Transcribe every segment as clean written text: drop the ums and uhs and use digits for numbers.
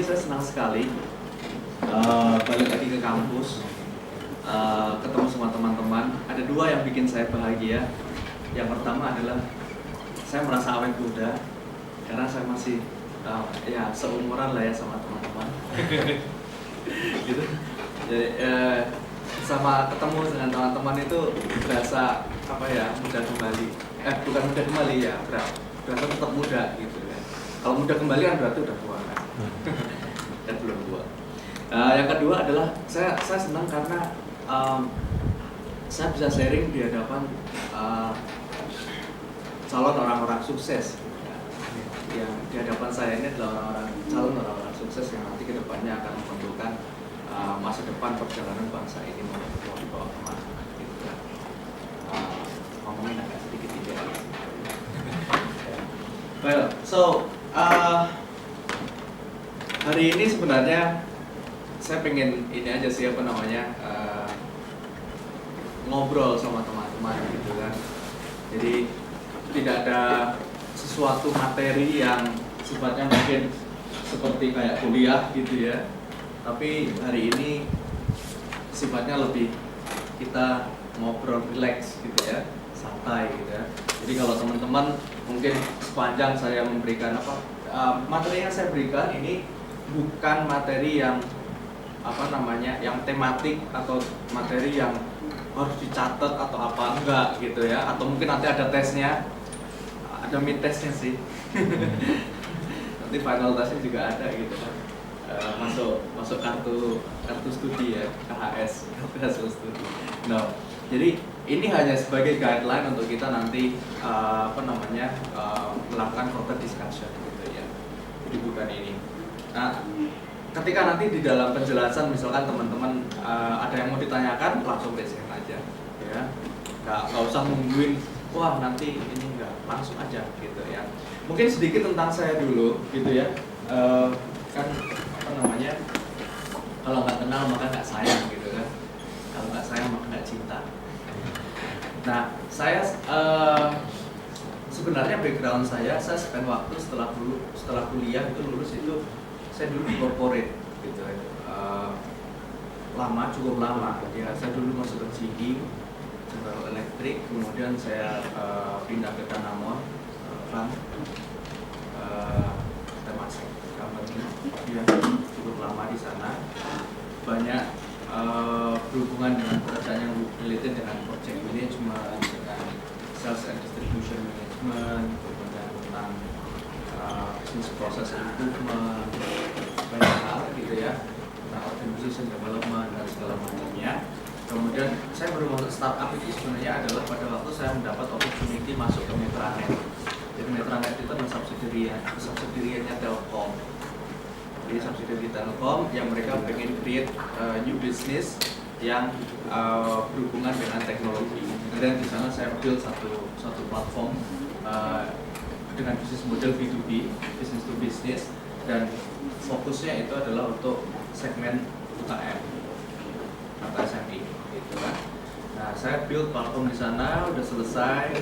ini saya senang sekali balik lagi ke kampus, ketemu sama teman-teman. Ada dua yang bikin saya bahagia. Yang pertama adalah saya merasa awet muda karena saya masih ya seumuran lah ya sama teman-teman. Gitu. Jadi sama ketemu dengan teman-teman itu berasa apa ya, muda kembali. Bukan muda kembali ya, berasa tetap muda gitu kan. Kalau muda kembali kan berarti udah tua kan. Dan belum tua. Yang kedua adalah saya senang karena saya bisa sharing di hadapan calon orang-orang sukses. Yang di hadapan saya ini adalah calon orang-orang sukses yang nanti kedepannya akan menentukan masa depan perjalanan bangsa ini mau dibawa kemana gitu kan. Ngomongin agak sedikit ideal. Well, so hari ini sebenarnya saya pengen ini aja sih apa namanya ngobrol sama teman-teman gitu kan. Jadi tidak ada sesuatu materi yang sifatnya mungkin seperti kayak kuliah gitu ya. Tapi hari ini sifatnya lebih kita ngobrol relax gitu ya, santai gitu ya. Jadi kalau teman-teman mungkin sepanjang saya memberikan materi yang saya berikan ini bukan materi yang yang tematik atau materi yang harus dicatat atau apa, enggak gitu ya. Atau mungkin nanti ada tesnya, ada mid testnya sih. Nanti final testnya juga ada gitu kan. Masuk kartu studi ya, KHS, kartu hasil studi. No. Jadi ini hanya sebagai guideline untuk kita nanti melakukan further discussion gitu ya. Jadi bukan ini. Nah, ketika nanti di dalam penjelasan misalkan teman-teman ada yang mau ditanyakan, langsung raise hand aja ya. Nggak usah nungguin wah nanti ini, enggak, langsung aja gitu ya. Mungkin sedikit tentang saya dulu gitu ya. Kan kalau nggak kenal maka nggak sayang gitu kan. Kalau nggak sayang maka nggak cinta. Nah, saya sebenarnya background saya spend waktu setelah kuliah itu lulus itu saya dulu di corporate gitu ya. Cukup lama ya. Saya dulu masuk ke GE, General Electric, kemudian saya pindah ke Danamon Bank, Temasek company ya, cukup lama di sana. Banyak berhubungan dengan pekerjaan yang related dengan project management, dengan sales and distribution management, kemudian tentang business process improvement, banyak hal gitu ya, tentang organization development dan segala macamnya. Kemudian saya baru masuk startup itu sebenarnya adalah pada waktu saya mendapat opportunity masuk ke Metranet. Jadi Metranet itu adalah subsidiary-nya Telkom. Jadi subsidiary Telkom yang mereka pengen create new business yang berhubungan dengan teknologi. Dan di sana saya build satu platform dengan bisnis model B2B, business to business, dan fokusnya itu adalah untuk segmen UKM atau SME gitu kan. Nah, saya build platform di sana udah selesai,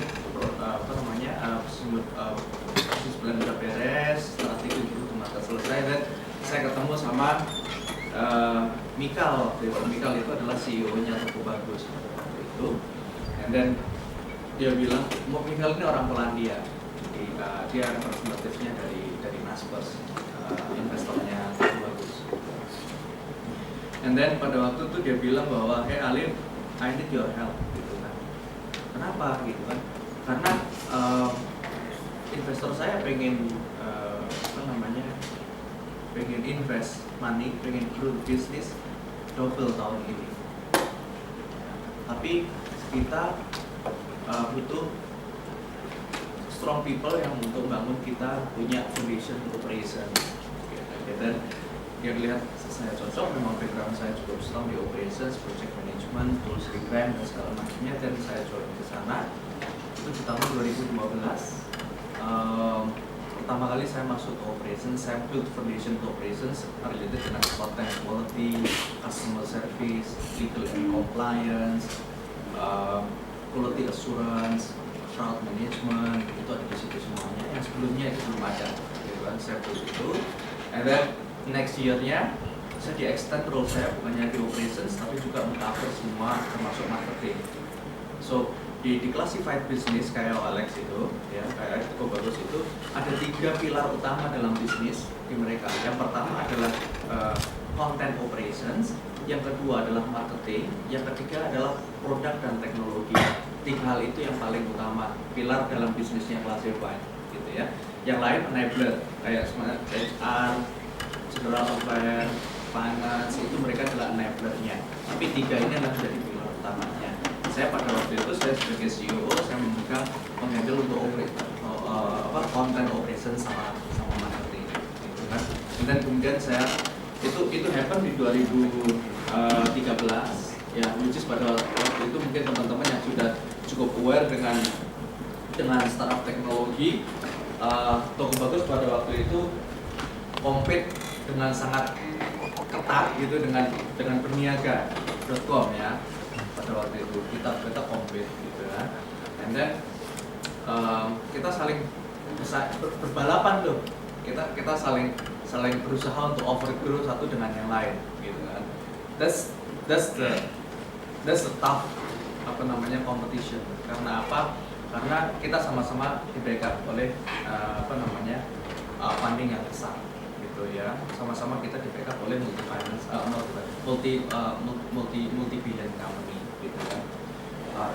bisnis plan udah beres, strategi udah selesai, dan saya ketemu sama Mikal. Mikal itu adalah CEO-nya Toko Bagus itu, and then dia bilang, Mikal ini orang Polandia. Dia representatifnya dari Naspers, investornya Toko Bagus. And then pada waktu itu dia bilang bahwa, hey Alif, I need your help gitu kan. Kenapa gitu kan? Karena investor saya pengen pengen invest money, pengen grow bisnis double tahun ini. Tapi kita butuh strong people yang untuk bangun kita punya foundation operation. Dan dia lihat saya cocok, memang background saya cukup strong di operations, project management, tools revamp dan segala macamnya, dan saya join ke sana. Itu di tahun 2015. Pertama kali saya masuk ke operations, saya build foundation to operations related dengan content quality, customer service, legal and compliance, quality assurance, fraud management, itu ada di situ semuanya. Yang sebelumnya itu belum ada, gitu kan, saya build itu. And then next year-nya saya di extend role saya bukannya di operations tapi juga mengcover semua termasuk marketing. So di classified business kayak Alex itu, ya kayak Toko Bagus itu ada 3 pilar utama dalam bisnis di mereka. Yang pertama adalah content operations, yang kedua adalah marketing, yang ketiga adalah produk dan teknologi. 3 hal itu yang paling utama pilar dalam bisnisnya classified, gitu ya. Yang lain enabler kayak HR, general affair, finance itu mereka adalah enablernya. Tapi 3 ini adalah menjadi pilar utamanya. Saya pada waktu itu saya sebagai CEO saya memegang menghandle untuk content operation sama marketing, gitu kan. Dan kemudian saya itu happen di 2013 ya, which is pada waktu itu mungkin teman-teman yang sudah cukup aware dengan startup teknologi, Toko Bagus pada waktu itu compete dengan sangat ketat gitu dengan berniaga.com ya. Pada waktu itu kita compete gitu ya, and then kita saling berbalapan tuh, kita saling berusaha untuk overgrow satu dengan yang lain gitu kan. That's the tough competition. Karena apa? Karena kita sama-sama di backup oleh funding yang besar gitu ya. Sama-sama kita di backup oleh multi billion company gitu kan.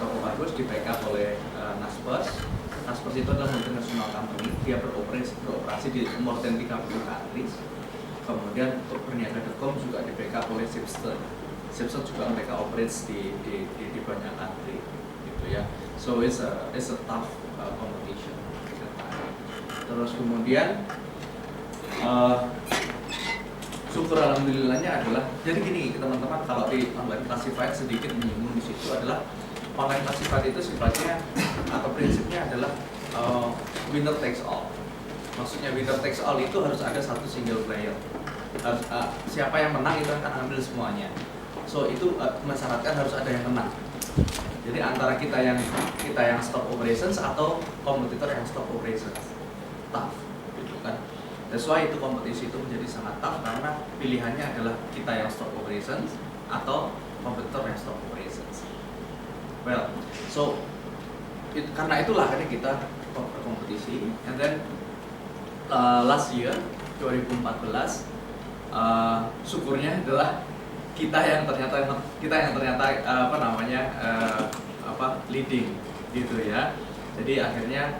Toko Bagus di backup oleh Naspers. Naspers itu adalah multinational company, dia beroperasi di more than 30 countries. Kemudian untuk berniaga.com juga di backup oleh Shipster. Shipster juga mereka operates di banyak country gitu ya. So it's a tough competition. Terus kemudian syukur alhamdulillahnya adalah jadi gini teman-teman, kalau di online classified sedikit menyinggung di situ adalah online classified itu sifatnya atau prinsipnya adalah winner takes all. Maksudnya winner takes all itu harus ada satu single player. Siapa yang menang itu akan ambil semuanya. So itu mensyaratkan harus ada yang menang. Jadi antara kita yang stop operations atau kompetitor yang stop operations, tough, gitu kan. That's why itu kompetisi itu menjadi sangat tough karena pilihannya adalah kita yang stop operations atau kompetitor yang stop operations. Well, so karena itulah akhirnya kita berkompetisi. And then last year 2014 syukurnya adalah kita yang ternyata leading gitu ya. Jadi akhirnya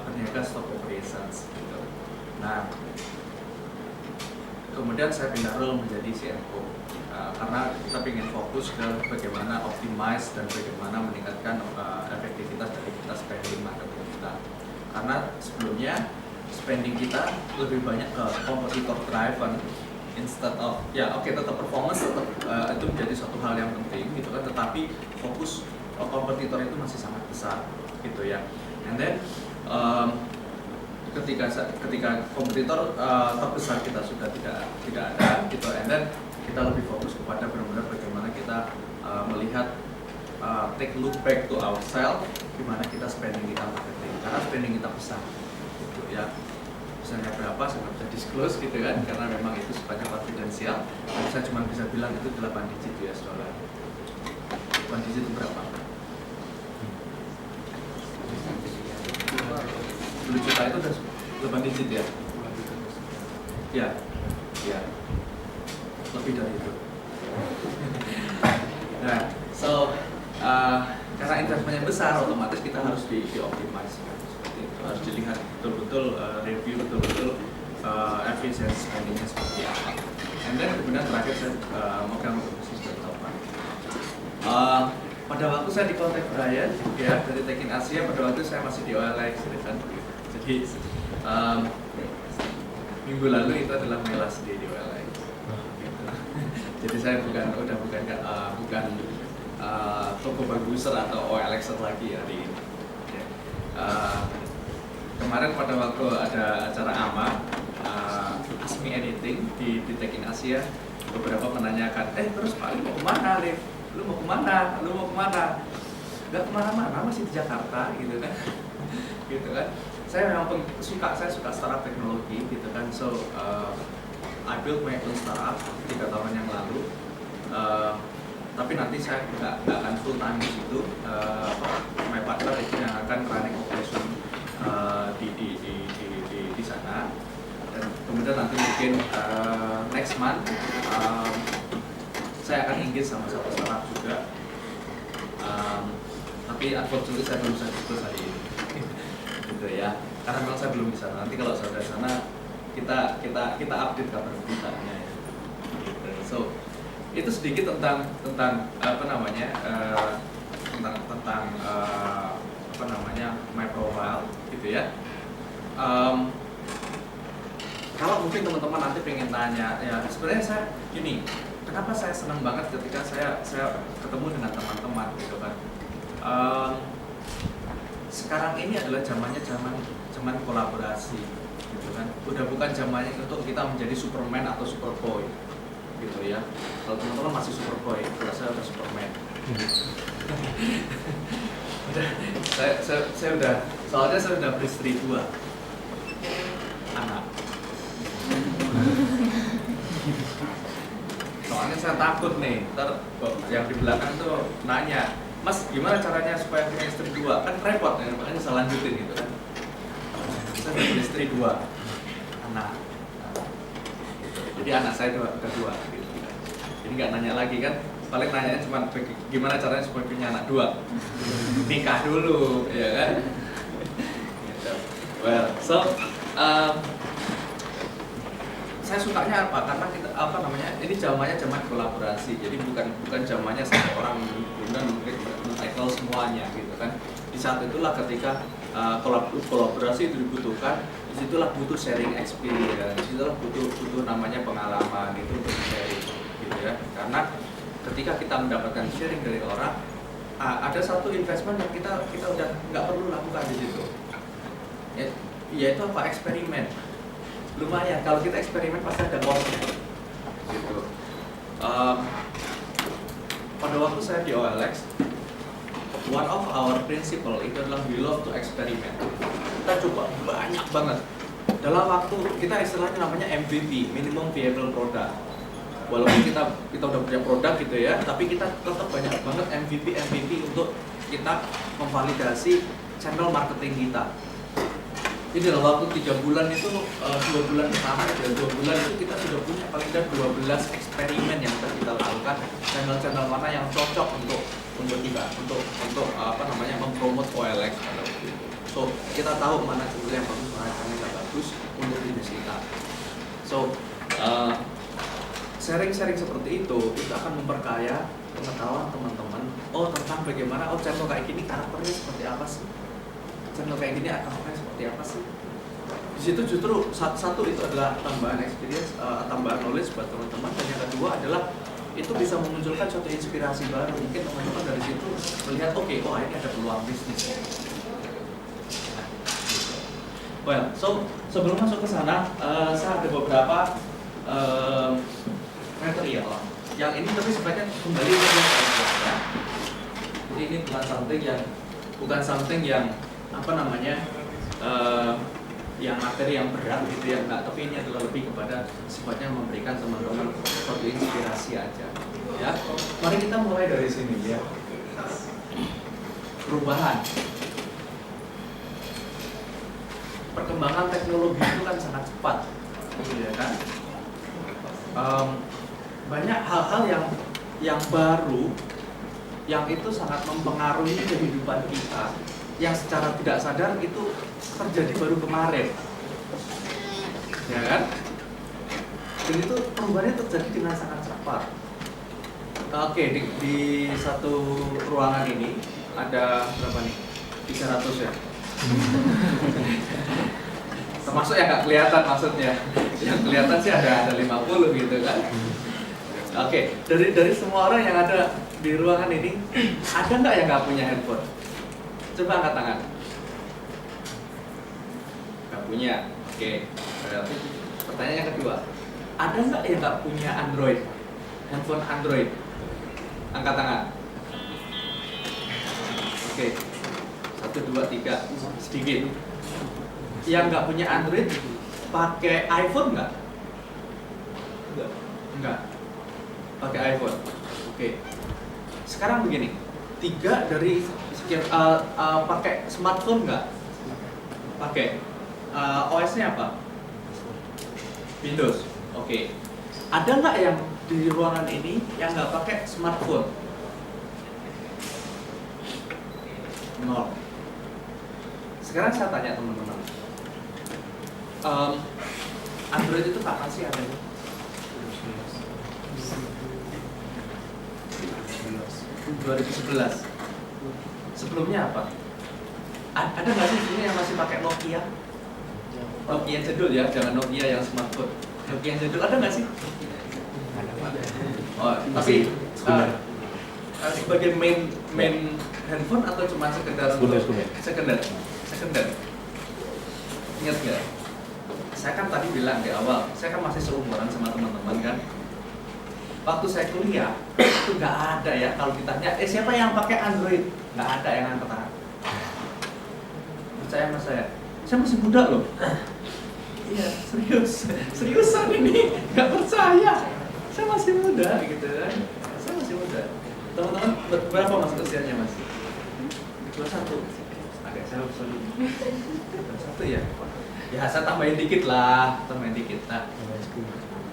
berniaga stop operations gitu. Nah, kemudian saya pindah role menjadi CFO karena kita ingin fokus ke bagaimana optimize dan bagaimana meningkatkan efektivitas dari kita spending marketing kita. Karena sebelumnya spending kita lebih banyak ke competitor driven instead of tetap performance tetap itu menjadi satu hal yang penting gitu kan, tetapi fokus kompetitor itu masih sangat besar gitu ya. And then ketika kompetitor terbesar kita sudah tidak ada gitu, and then kita lebih fokus kepada benar-benar bagaimana kita melihat take look back to ourselves, gimana kita spending kita marketing, karena spending kita besar gitu ya. Misalnya berapa saya nggak bisa disclose gitu kan, karena memang itu sifatnya konfidensial. Saya cuma bisa bilang itu 8 digit US dollar. 8 digit itu berapa? 10 juta itu udah 8 digit ya? Ya, lebih dari itu. Nah, so karena investmentnya besar, otomatis kita harus dioptimize. Harus dilihat betul-betul, review betul-betul efisiensi spendingnya seperti apa. And then kemudian terakhir saya megang bisnis development. Pada waktu saya di kontak Brian ya dari Tekin Asia, pada waktu saya masih di OLX gitu kan. Jadi minggu lalu itu adalah my last day di OLX. Gitu. Jadi saya bukan Toko Baguser atau OLXer lagi hari ini. Kemarin pada waktu ada acara AMA, Ask Me Anything di Tekin Asia, beberapa menanyakan, terus Pak, lu mau kemana, Liv? Lu mau kemana? Gak kemana-mana, masih di Jakarta, gitu kan? Gitu kan? Saya memang saya suka startup teknologi, gitu kan? So I built my own startup 3 tahun yang lalu. Tapi nanti saya nggak akan full time di situ. My partner itu yang akan running operation di sana. Dan kemudian nanti mungkin next month saya akan engage sama satu startup juga. Tapi unfortunately saya belum bisa disclose hari ini. Gitu ya. Karena memang saya belum di sana. Nanti kalau saya di sana kita update kabar beritanya. Gitu. So itu sedikit tentang apa namanya my profile gitu ya. Kalau mungkin teman-teman nanti pengen tanya, ya sebenarnya saya gini, kenapa saya senang banget ketika saya ketemu dengan teman-teman gitu kan. Sekarang ini adalah zaman kolaborasi gitu kan. Udah bukan zamannya untuk kita menjadi Superman atau Superboy gitu ya. Kalau teman-teman masih Superboy, kalau saya udah Superman. Soalnya saya udah beristri 2 anak. Soalnya saya takut nih, ntar yang di belakang tuh nanya, Mas gimana caranya supaya punya istri 2? Kan repot ya, makanya saya lanjutin gitu kan. Saya udah beristri 2 anak. Jadi anak saya udah 2 gitu. Jadi nggak nanya lagi kan, paling nanya cuma gimana caranya supaya punya anak 2. Nikah dulu, ya kan? Well, so saya sukanya apa? Karena kita ini zaman kolaborasi. Jadi bukan zamannya satu orang kemudian men-tackle semuanya gitu kan. Di saat itulah ketika kolaborasi itu dibutuhkan, disitulah butuh sharing experience, disitulah butuh namanya pengalaman gitu untuk sharing gitu ya. Karena ketika kita mendapatkan sharing dari orang, ada satu investment yang kita udah nggak perlu lakukan di situ. Yaitu apa? Eksperimen. Lumayan, kalau kita eksperimen pasti ada cost-nya gitu. Pada waktu saya di OLX, one of our principle itu adalah we love to experiment. Kita coba banyak banget. Dalam waktu kita istilahnya namanya MVP, minimum viable product. Walaupun kita udah punya produk gitu ya, tapi kita tetap banyak banget MVP untuk kita memvalidasi channel marketing kita. Jadi dalam waktu 3 bulan itu, 2 bulan pertama dan 2 bulan itu kita sudah punya paling tidak 12 eksperimen yang kita lakukan, channel-channel mana yang cocok untuk mempromot OLX pada waktu itu. So kita tahu mana channel yang bagus, mana channel yang tidak bagus untuk bisnis kita. So sharing-sharing seperti itu akan memperkaya pengetahuan teman-teman. Tentang bagaimana channel kayak gini karakternya seperti apa sih? Channel kayak gini karakternya seperti apa sih? Di situ justru satu itu adalah tambahan experience, tambahan knowledge buat teman-teman, dan yang kedua adalah itu bisa memunculkan suatu inspirasi baru. Mungkin teman-teman dari situ melihat ini ada peluang bisnis. Well, so sebelum masuk ke sana, saya ada beberapa material yang ini tapi sebenarnya kembali ke yang saya. Jadi ini bukan something yang yang materi yang berat gitu ya, enggak, tapi ini adalah lebih kepada sifatnya memberikan teman-teman suatu inspirasi aja ya. Mari kita mulai dari sini ya. Perubahan, perkembangan teknologi itu kan sangat cepat gitu ya kan. Banyak hal-hal yang baru yang itu sangat mempengaruhi kehidupan kita, yang secara tidak sadar itu terjadi baru kemarin, ya kan? Dan itu perubahannya terjadi dengan sangat cepat. Oke, di satu ruangan ini ada berapa nih? 300 ya? Termasuk yang nggak kelihatan maksudnya. Yang kelihatan sih ada 50 gitu kan? Oke, dari semua orang yang ada di ruangan ini, ada nggak yang nggak punya handphone? Coba angkat tangan. Nggak punya. Oke. Pertanyaan yang kedua, ada nggak yang nggak punya Android? Handphone Android? Angkat tangan. Oke. 1, 2, 3, sedikit. Yang nggak punya Android, pakai iPhone nggak? Enggak. Pakai iPhone. Oke. Sekarang begini. 3 dari sekian pakai smartphone enggak? Pakai. OS-nya apa? Windows. Oke. Ada nggak yang di ruangan ini yang nggak pakai smartphone? 0. Sekarang saya tanya teman-teman, Android itu kapan sih adanya? 2011. Sebelumnya apa? Ada nggak sih ini yang masih pakai Nokia? Nokia jadul ya, jangan Nokia yang smartphone. Nokia jadul ada nggak sih? Oh, tapi sebagai main handphone atau cuma sekedar sekedar? Ingat nggak? Saya kan tadi bilang di awal, saya kan masih seumuran sama teman-teman kan. Waktu saya kuliah itu nggak ada ya kalau ditanya, siapa yang pakai Android? Nggak ada yang angkat tangan. Percaya sama saya masih muda loh. Iya, seriusan ini, nggak percaya. Saya masih muda gitu kan. Saya masih muda. Teman-teman berapa mas usianya mas? 21. Agak saya lupa. 21 ya. Ya saya tambahin dikit lah,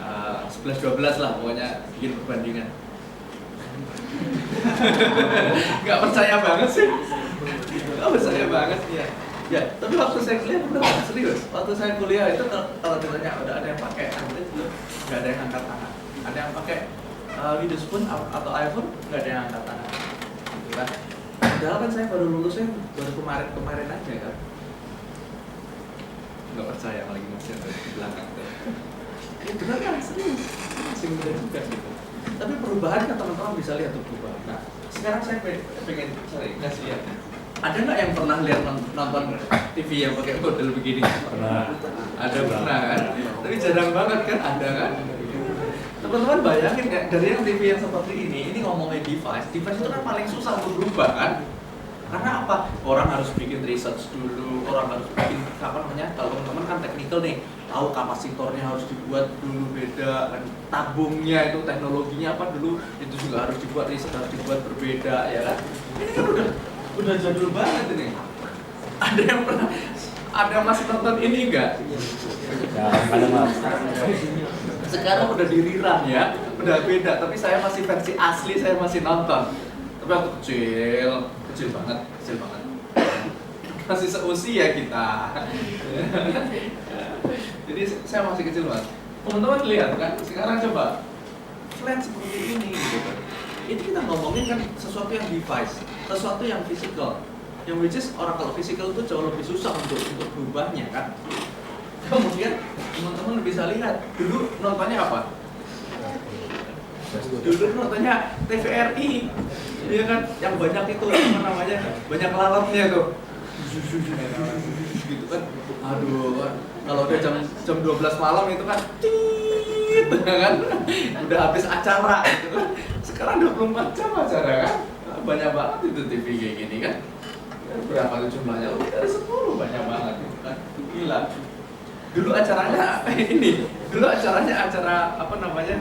Nah, 11-12 lah pokoknya bikin perbandingan. Nggak percaya banget sih. Nggak percaya banget ya. Ya, tapi waktu saya kuliah benar serius. Waktu saya kuliah itu kalau ditanya udah ada yang pakai Android belum? Nggak ada yang angkat tangan. Ada yang pakai Windows Phone atau iPhone? Nggak ada yang angkat tangan. Gitu kan? Padahal kan saya baru lulusnya baru kemarin aja kan. Nggak percaya lagi masih ada di belakang tuh. Ya benar kan, serius. Masih muda juga gitu. Tapi perubahan kan teman-teman bisa lihat tuh perubahan. Nah, sekarang saya pengen cari kasih lihat. Ada nggak yang pernah lihat nonton TV yang pakai model begini? Pernah. Ada pernah kan? Tapi jarang banget kan ada kan? Teman-teman bayangin nggak dari yang TV yang seperti ini ngomongin device itu kan paling susah untuk berubah kan? Karena apa? Orang harus bikin research dulu, orang harus bikin kalau teman-teman kan teknikal nih, tahu kapasitornya harus dibuat dulu beda, kan tabungnya itu teknologinya apa dulu itu juga harus dibuat riset, harus dibuat berbeda ya kan? Ini kan udah jadul banget ini. Ada yang masih nonton ini enggak? Ya, ada mas. Sekarang udah diriran ya, udah beda. Tapi saya masih versi asli, saya masih nonton. Tapi waktu kecil banget. Masih seusia kita. Jadi saya masih kecil mas. Teman-teman lihat kan, sekarang coba flat seperti ini gitu kan. Ini kita ngomongin kan sesuatu yang device, sesuatu yang physical. Yang which is orang kalau physical itu jauh lebih susah untuk berubahnya kan. Kemudian teman-teman bisa lihat dulu nontonnya apa? Dulu nontonnya TVRI, ya kan? Yang banyak itu apa namanya? Banyak lalatnya tuh. Gitu kan. Aduh, kalau udah jam 12 malam itu kan kan? Udah habis acara gitu kan. Sekarang 24 jam acara kan? Banyak banget itu TV kayak gini kan. Berapa tuh jumlahnya? Lebih dari 10, banyak banget gitu kan. Gila. Dulu acaranya acara apa namanya?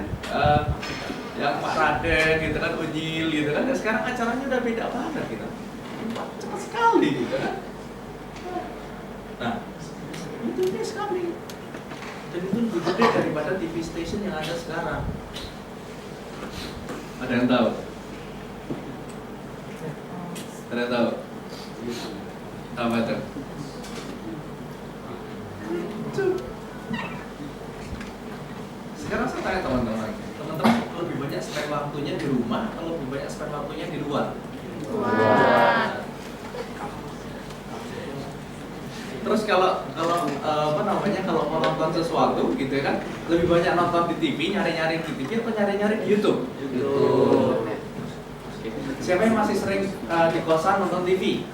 Yang Pak Raden gitu kan, Unyil gitu kan. Dan sekarang acaranya udah beda banget gitu. Cepat sekali gitu kan. Nah, itu ini sekali. Dan itu lebih gede daripada TV station yang ada sekarang. Ada yang tahu? Ada yang tahu? Apa itu? Sekarang saya tanya teman-teman lebih banyak spend waktunya di rumah atau lebih banyak spend waktunya di luar? Terus kalau kalau mau nonton sesuatu gitu ya kan, lebih banyak nonton di TV, nyari-nyari di TV atau nyari-nyari di YouTube? YouTube. Siapa yang masih sering di kosan nonton TV?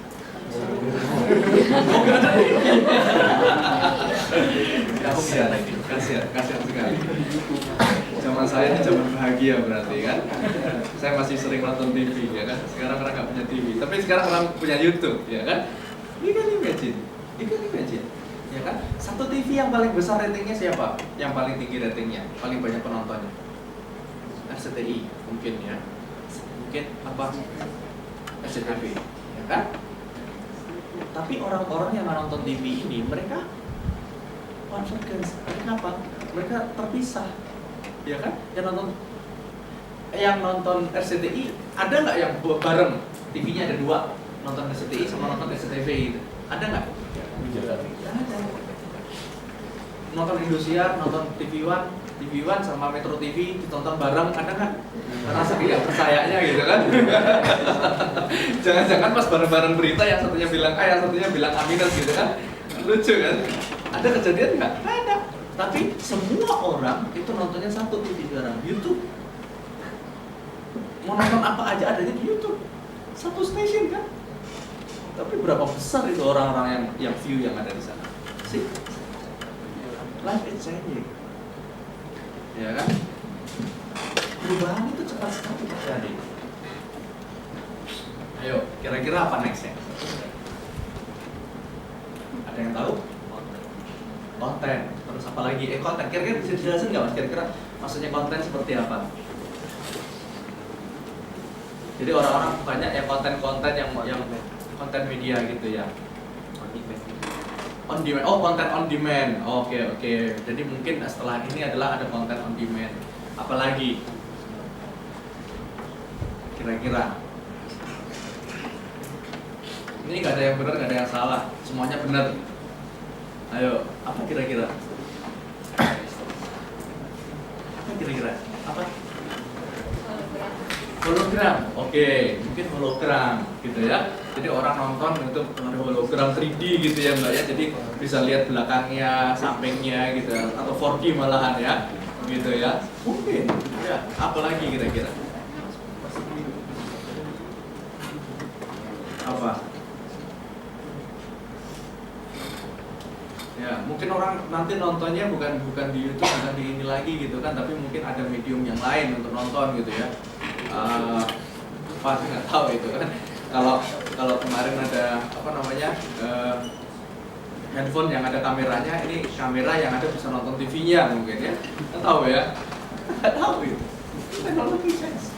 Kasihan sekali. Zaman saya ini zaman bahagia berarti kan. Saya masih sering nonton TV ya kan. Sekarang orang nggak punya TV, tapi sekarang orang punya YouTube ya kan. Ini kan imagine. Ya ya kan? Satu TV yang paling besar ratingnya siapa? Yang paling tinggi ratingnya, paling banyak penontonnya? RCTI mungkin ya, mungkin apa? SCTV, ya kan? Tapi orang-orang yang nonton TV ini, mereka mereka apa? Mereka terpisah, ya kan? Yang nonton RCTI ada nggak yang bareng? TV-nya ada dua, nonton RCTI sama nonton SCTV gitu. Ada nggak? Nggak ada. Nonton Indosiar, nonton TV One sama Metro TV ditonton bareng, ada nggak? Karena saking nggak percayanya gitu kan. Jangan-jangan pas bareng-bareng berita yang satunya bilang A, yang satunya bilang A minus gitu kan. Lucu kan? Ada kejadian nggak? Nggak ada. Tapi semua orang itu nontonnya satu TV sekarang, YouTube. Mau nonton apa aja adanya di YouTube. Satu stasiun kan? Tapi berapa besar itu orang-orang yang view yang ada di sana? Sih? Life is changing. Ya kan? Perubahan itu cepat sekali terjadi. Ayo, kira-kira apa nextnya? Ada yang tahu? Konten. Terus apa lagi? Konten. Kira-kira bisa dijelasin nggak mas? Kira-kira maksudnya konten seperti apa? Jadi orang-orang banyak ya konten-konten yang konten media gitu ya. On demand. Oh, konten on demand. Oke. Jadi mungkin setelah ini adalah ada konten on demand. Apalagi? Kira-kira. Ini nggak ada yang benar, nggak ada yang salah. Semuanya benar. Ayo, apa kira-kira? Apa kira-kira? Apa? Hologram, oke, mungkin hologram gitu ya. Jadi orang nonton itu ada hologram 3D gitu ya mbak ya. Jadi bisa lihat belakangnya, sampingnya gitu, atau 4D malahan ya, gitu ya. Mungkin, ya. Apalagi kira-kira? Apa? Ya, mungkin orang nanti nontonnya bukan di YouTube, bukan di ini lagi gitu kan, tapi mungkin ada medium yang lain untuk nonton gitu ya. Apa nggak tahu itu kan. Kalau kemarin ada apa namanya handphone yang ada kameranya, ini kamera yang ada bisa nonton TV-nya mungkin ya. Nggak tahu ya. Nggak tahu itu. Teknologi sense.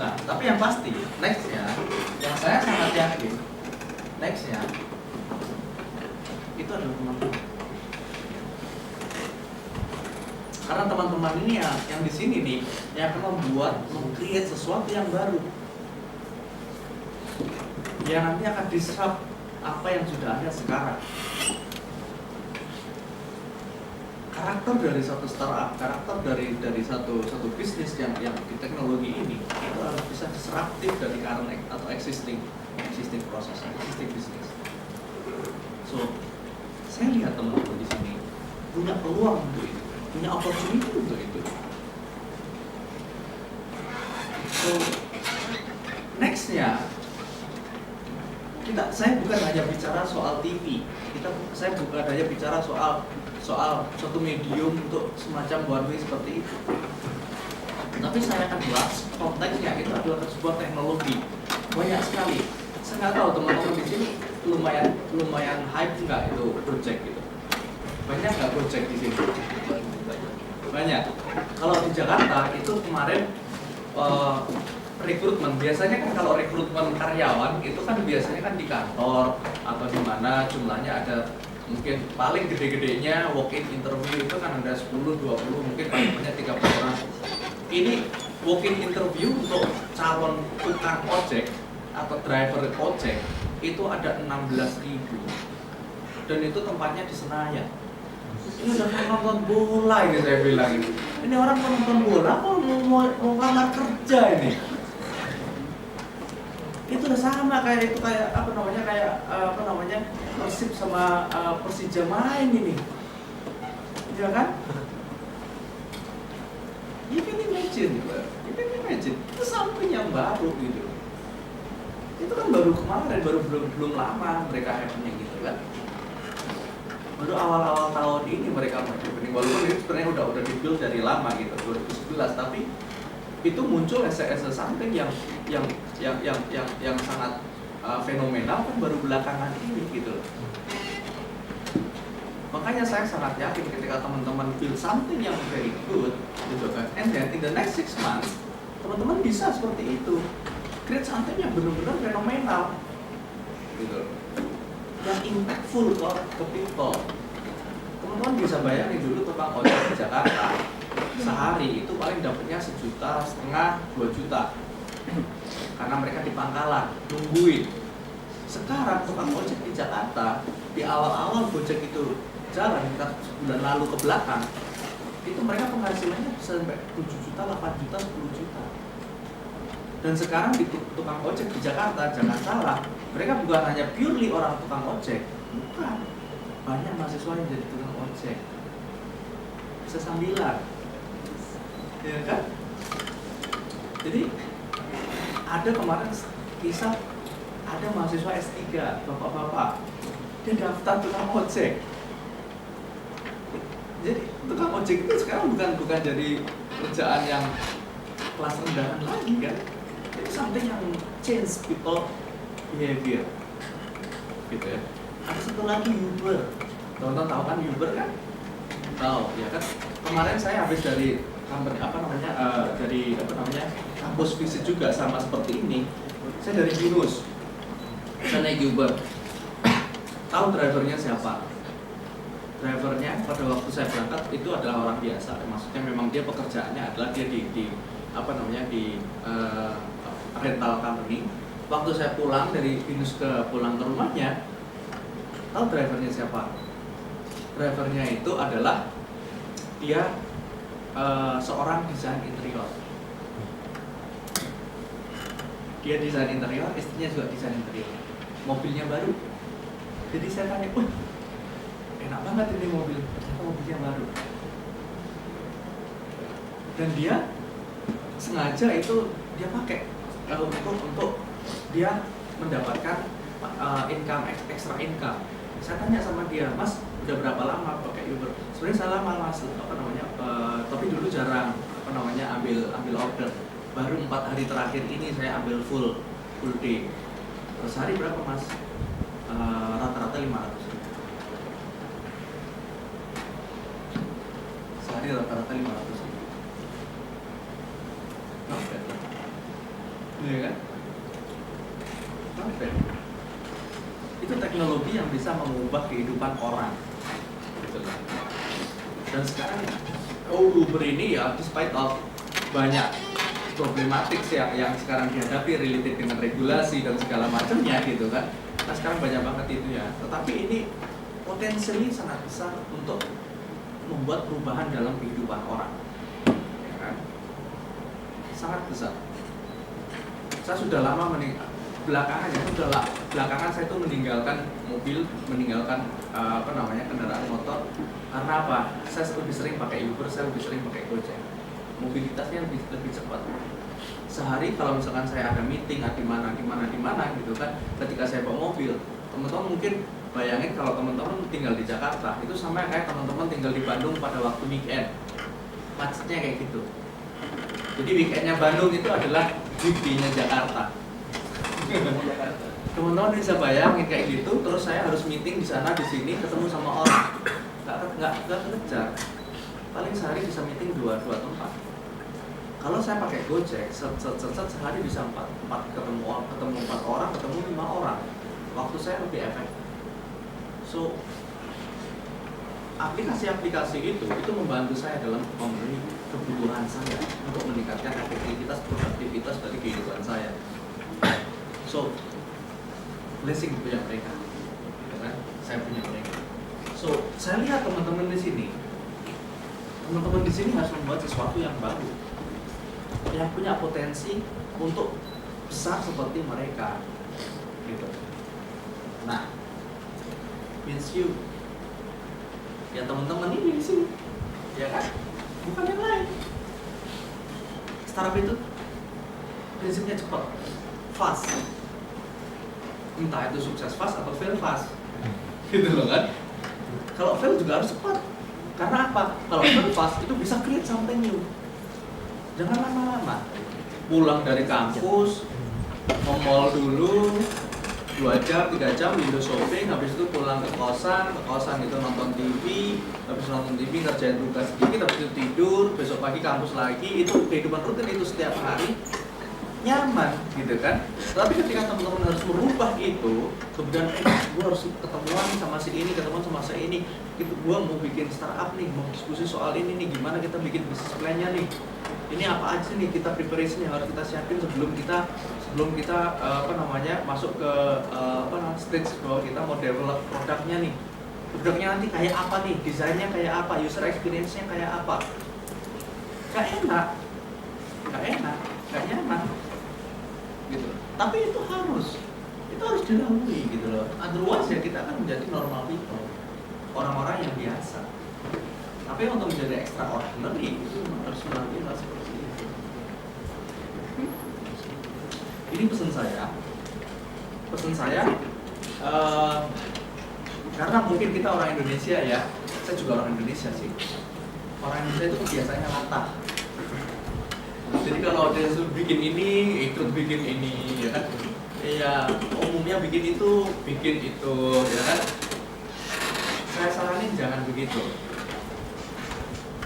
Nah, tapi yang pasti nextnya, yang saya sangat yakin nextnya itu adalah teman-teman. Karena teman-teman ini yang di sini nih yang akan meng-create sesuatu yang baru, yang nanti akan disrupt apa yang sudah ada sekarang. Karakter dari satu startup, karakter dari satu bisnis yang di teknologi ini itu harus bisa disruptif dari current atau existing proses, existing bisnis. So, saya lihat teman-teman di sini punya peluang untuk itu, punya opportunity untuk itu. So, nextnya saya bukan hanya bicara soal TV, saya bukan hanya bicara soal suatu medium untuk semacam one way seperti itu. Tapi saya akan bahas konteksnya itu adalah sebuah teknologi. Banyak sekali. Saya nggak tahu teman-teman di sini lumayan hype nggak itu project gitu. Banyak nggak project di sini? Banyak. Kalau di Jakarta itu kemarin rekrutmen, biasanya kan kalau rekrutmen karyawan itu kan biasanya kan di kantor atau di mana jumlahnya ada mungkin paling gede-gedenya walk-in interview itu kan ada 10, 20, mungkin paling banyak 30 orang. Ini walk-in interview untuk calon tukang ojek atau driver ojek itu ada 16.000 dan itu tempatnya di Senayan. Ini udah nonton bola ini saya bilang ini. Ini orang mau nonton bola apa mau lamar kerja ini? Itu udah sama kayak Persib sama Persija main ini, ya kan? You can imagine, itu something yang baru gitu. Itu kan baru kemarin, belum lama mereka happening gitu kan. Baru awal-awal tahun ini mereka happening, walaupun itu sebenarnya udah di-build dari lama gitu, 2011, tapi itu muncul as something yang sangat fenomenal kan baru belakangan ini gitu loh. Makanya saya sangat yakin ketika teman-teman build something yang very good, gitu kan, and then in the next 6 months, teman-teman bisa seperti itu, create something yang benar-benar fenomenal, gitu, yang impactful ke people. Teman-teman bisa bayangin dulu tukang ojek di Jakarta, sehari itu paling dapatnya 1,5 juta, 2 juta, karena mereka di pangkalan nungguin. Sekarang tukang ojek di Jakarta, di awal-awal Gojek itu jalan, kita bulan lalu ke belakang, itu mereka penghasilannya bisa sampai 7 juta, 8 juta, 10 juta. Dan sekarang di tukang ojek di Jakarta, jangan salah, mereka bukan hanya purely orang tukang ojek, bukan. Banyak mahasiswa yang jadi tukang ojek, bisa sambilan, ya kan? Jadi ada kemarin kisah, ada mahasiswa S3, bapak-bapak, dia daftar tukang ojek. Jadi tukang ojek itu sekarang bukan jadi kerjaan yang kelas rendahan lagi kan? Itu something yang change people behavior, gitu ya. Ada satu lagi Uber, teman-teman tahu kan Uber kan? Tahu ya kan? Kemarin saya habis dari kampus visit juga sama seperti ini. Saya dari Binus, saya naik Uber. Tahu drivernya siapa? Drivernya pada waktu saya berangkat itu adalah orang biasa, maksudnya memang dia pekerjaannya adalah dia di rental company. Waktu saya pulang dari Binus pulang ke rumahnya, tahu drivernya siapa? Drivernya itu adalah dia seorang desain interior. Dia desain interior, istrinya juga desain interior. Mobilnya baru. Jadi saya tanya, enak banget ini mobil, ternyata mobilnya baru. Dan dia sengaja itu dia pakai untuk dia mendapatkan extra income. Saya tanya sama dia, Mas, udah berapa lama pakai Uber? Sebenarnya saya lama Mas, tapi dulu jarang ambil order. Baru 4 hari terakhir ini saya ambil full day. Sehari berapa Mas? Rata-rata 500. Sehari rata-rata 500. Oke. Iya kan? Oke. Itu teknologi yang bisa mengubah kehidupan orang. Dan sekarang Uber ini ya, despite of banyak problematik yang sekarang dihadapi related dengan regulasi dan segala macamnya gitu kan. Nah sekarang banyak banget itu ya. Tetapi ini potensinya sangat besar untuk membuat perubahan dalam kehidupan orang, ya kan? Sangat besar. Saya sudah lama belakangan saya itu meninggalkan mobil, meninggalkan kendaraan motor. Karena apa? Saya lebih sering pakai Uber, saya lebih sering pakai Gojek. Mobilitasnya lebih cepat. Sehari kalau misalkan saya ada meeting di mana gitu kan, ketika saya bawa mobil, teman-teman mungkin bayangin kalau teman-teman tinggal di Jakarta itu sama kayak teman-teman tinggal di Bandung pada waktu weekend, macetnya kayak gitu. Jadi weekendnya Bandung itu adalah weekday-nya Jakarta. Teman-teman bisa bayangin kayak gitu, terus saya harus meeting di sana di sini ketemu sama orang, nggak kejar. Paling sehari bisa meeting 2 tempat. Kalau saya pakai Gojek, sehari bisa 4 ketemu 4 orang, ketemu 5 orang. Waktu saya lebih efektif. So, aplikasi-aplikasi itu membantu saya dalam memenuhi kebutuhan saya untuk meningkatkan efektivitas, produktivitas dari kehidupan saya. So, blessing punya mereka, kan? Saya punya mereka. So, saya lihat teman-teman di sini harus membuat sesuatu yang baru, yang punya potensi untuk besar seperti mereka, gitu. Nah, means you, ya teman-teman ini di sini, ya kan? Bukan yang lain. Startup itu prinsipnya cepat, fast. Entah itu sukses fast atau fail fast, gitu loh kan? Kalau fail juga harus cepat. Karena apa? Kalau fail fast itu bisa create something new. Jangan lama-lama. Pulang dari kampus, nge-mall dulu, 2 jam, 3 jam window shopping, habis itu pulang ke kosan itu nonton TV, habis nonton TV ngerjain tugas sedikit, habis itu tidur, besok pagi kampus lagi. Itu kehidupan rutin itu setiap hari, nyaman gitu kan. Tapi ketika teman-teman harus merubah itu, kemudian gue harus ketemuan sama si ini, ketemuan sama si ini, gitu, gue mau bikin startup nih, mau diskusi soal ini nih, gimana kita bikin bisnis plan-nya nih, ini apa aja nih kita preparation yang harus kita siapin sebelum kita masuk ke stage bahwa kita mau develop produknya nih. Produknya nanti kayak apa nih, desainnya kayak apa, user experience-nya kayak apa. Gak enak, gak nyaman gitu. Tapi itu harus dilalui gitu loh. Otherwise ya kita akan menjadi normal people, orang-orang yang biasa. Tapi untuk menjadi extraordinary itu harus melalui hal seperti itu. Ini pesan saya karena mungkin kita orang Indonesia ya, saya juga orang Indonesia sih. Orang Indonesia itu biasanya latah. Jadi kalau dia bikin ini, ikut bikin ini, ya kan? Ya umumnya bikin itu, ya kan? Saya saranin jangan begitu.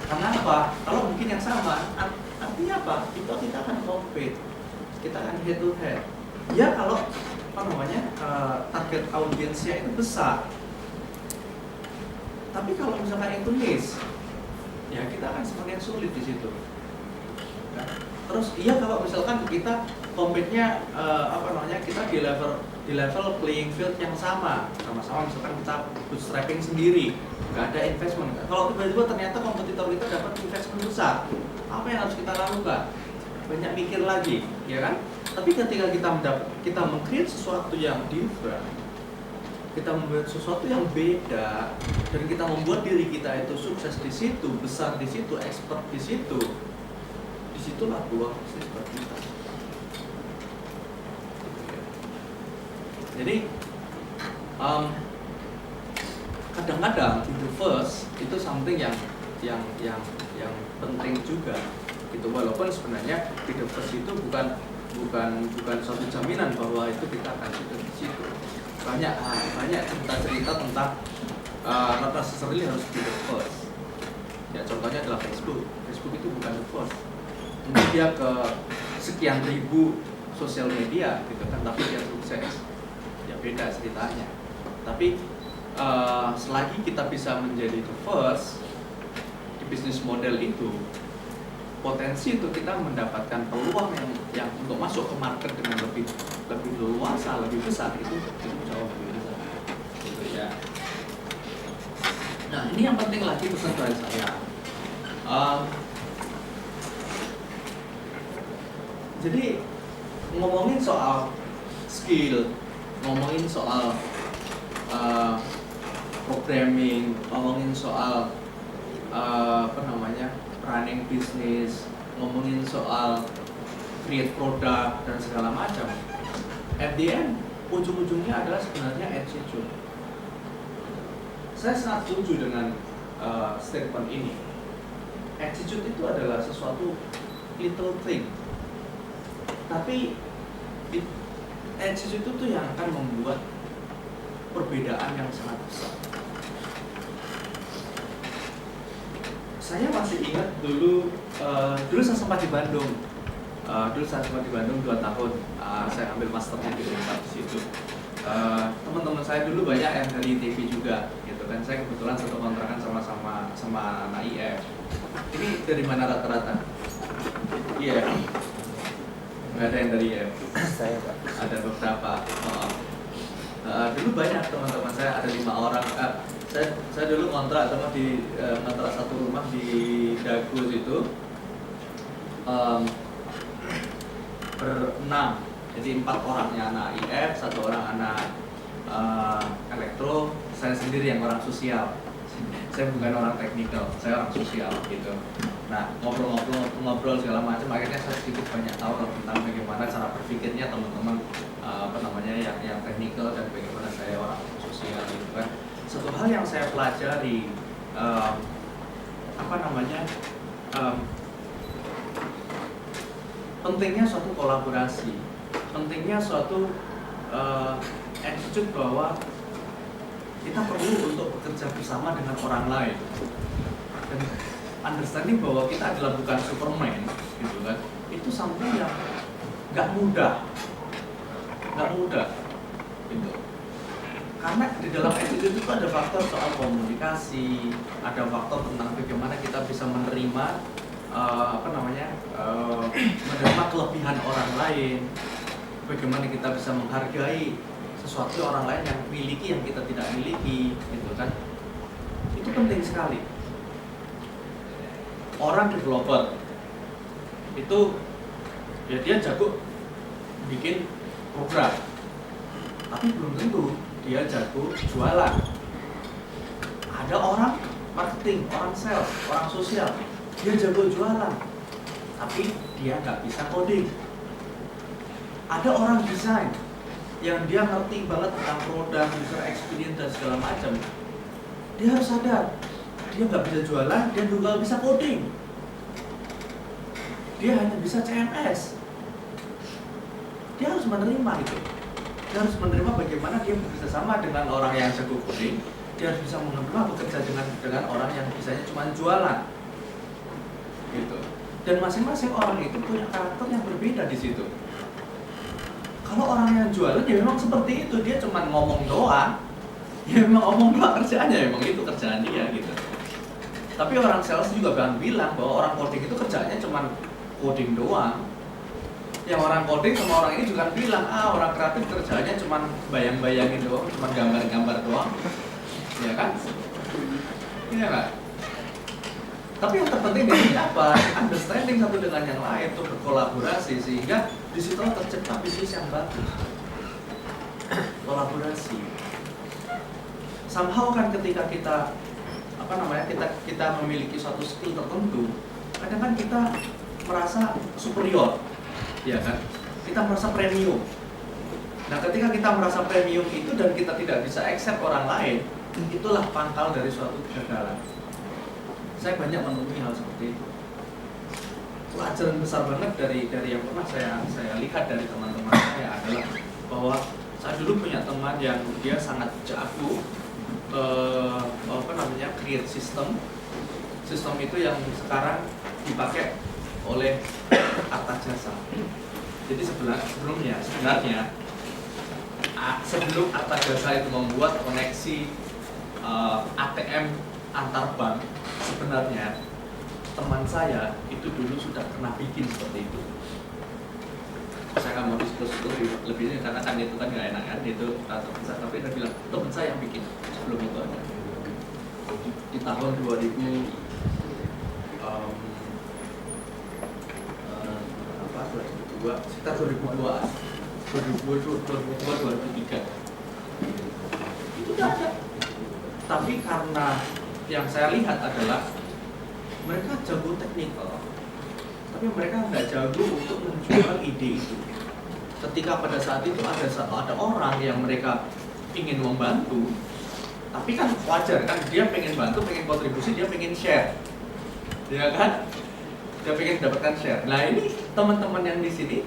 Karena apa? Kalau bikin yang sama, artinya apa? Kita akan compete, kita akan head to head. Ya kalau target audiensnya itu besar. Tapi kalau misalkan itu niche, ya kita akan semakin sulit di situ. Nah, terus kalau misalkan kita compete-nya kita di level playing field yang sama misalkan kita bootstrapping sendiri, nggak ada investment. Kalau tiba-tiba ternyata kompetitor kita dapat investment besar, apa yang harus kita lakukan? Banyak mikir lagi, ya kan? Tapi ketika kita meng-create sesuatu yang different, kita membuat sesuatu yang beda, dan kita membuat diri kita itu sukses di situ, besar di situ, expert di situ, disitulah peluang bisnis buat kita. Jadi kadang-kadang the first itu something yang penting juga gitu, walaupun sebenarnya the first itu bukan suatu jaminan bahwa itu kita akan sukses di situ. Banyak cerita tentang not necessarily harus be the first. Ya contohnya adalah Facebook itu bukan the first. Mungkin dia ke sekian ribu sosial media gitu kan, tapi dia sukses. Ya beda ceritanya. Tapi selagi kita bisa menjadi the first di bisnis model itu, potensi untuk kita mendapatkan peluang yang untuk masuk ke market dengan lebih luasa, lebih besar itu jauh lebih besar. Gitu ya. Nah ini yang penting lagi pesan dari saya. Jadi ngomongin soal skill, ngomongin soal programming, ngomongin soal running bisnis, ngomongin soal create produk dan segala macam. At the end, ujung-ujungnya adalah sebenarnya attitude. Saya sangat setuju dengan statement ini. Attitude itu adalah sesuatu little thing, tapi attitude itu tuh yang akan membuat perbedaan yang sangat besar. Saya masih ingat dulu saya sempat di Bandung. Dulu saya sempat di Bandung 2 tahun. Saya ambil masternya di Unpad di situ. Teman-teman saya dulu banyak yang dari TV juga, gitu kan. Saya kebetulan satu kontrakan sama anak IF. Ini dari mana rata-rata? Iya. Nggak ada yang dari IF. Saya Pak. Ada beberapa. Dulu banyak teman-teman saya, ada 5 orang. Saya dulu kontrak satu rumah di Dago itu ber-6, jadi 4 orangnya anak IF, 1 orang anak elektro, saya sendiri yang orang sosial. Saya bukan orang teknikal, saya orang sosial gitu. Nah ngobrol segala macam, akhirnya saya sedikit banyak tahu tentang bagaimana cara berpikirnya teman-teman yang teknikal dan bagaimana saya orang sosial gitu kan. Satu hal yang saya pelajari pentingnya suatu kolaborasi, pentingnya suatu attitude bahwa kita perlu untuk bekerja bersama dengan orang lain dan understanding bahwa kita adalah bukan Superman gitu kan, itu something yang nggak mudah gitu. Karena di dalam attitude itu ada faktor soal komunikasi, ada faktor tentang bagaimana kita bisa menerima menerima kelebihan orang lain, bagaimana kita bisa menghargai sesuatu orang lain yang miliki yang kita tidak miliki, gitu kan? Itu penting sekali. Orang developer itu ya dia jago bikin program, tapi belum tentu dia jago jualan. Ada orang marketing, orang sales, orang sosial, dia jago jualan, tapi dia nggak bisa coding. Ada orang desain yang dia ngerti banget tentang produk, user experience dan segala macam. Dia harus sadar, dia nggak bisa jualan, dia juga nggak bisa coding. Dia hanya bisa CMS. Dia harus menerima itu. Dia harus menerima bagaimana dia bekerja sama dengan orang yang jago coding. Dia harus bisa menerima bekerja dengan orang yang bisanya cuma jualan. Gitu. Dan masing-masing orang itu punya karakter yang berbeda di situ. Kalau orang yang jualan ya memang seperti itu, dia cuma ngomong doang. Ya memang ngomong doang kerjaannya, memang itu kerjaan dia gitu. Tapi orang sales juga akan bilang bahwa orang coding itu kerjaannya cuma coding doang. Yang orang coding sama orang ini juga bilang, orang kreatif kerjaannya cuma bayang-bayangin doang, cuma gambar-gambar doang. Ya kan? Iya kan? Tapi yang terpenting di sini apa? Understanding satu dengan yang lain, untuk berkolaborasi sehingga di situ tercipta bisnis yang bagus. Kolaborasi. Somehow kan ketika kita kita memiliki suatu skill tertentu, kadang kan kita merasa superior, ya kan? Kita merasa premium. Nah, ketika kita merasa premium itu dan kita tidak bisa accept orang lain, itulah pangkal dari suatu kegagalan. Saya banyak menemui hal seperti itu. Pelajaran besar banget dari yang pernah saya lihat dari teman-teman saya adalah bahwa saya dulu punya teman yang dia sangat jago create sistem itu yang sekarang dipakai oleh Arta Jasa. Jadi sebenarnya sebelum Arta Jasa itu membuat koneksi ATM antar bank, sebenarnya teman saya itu dulu sudah pernah bikin seperti itu. Saya nggak mau diskus lebihnya karena kan itu kan nggak enak kan, itu tapi dia bilang teman saya yang bikin sebelum itu ada di tahun 2000 sekitar 2002 2003 itu udah ada. Tapi karena yang saya lihat adalah mereka jago teknikal, tapi mereka nggak jago untuk menjual ide itu. Ketika pada saat itu ada orang yang mereka ingin membantu, tapi kan wajar kan, dia pengen bantu, pengen kontribusi, dia pengen share, ya kan? Dia pengen dapatkan share. Nah ini teman-teman yang di sini,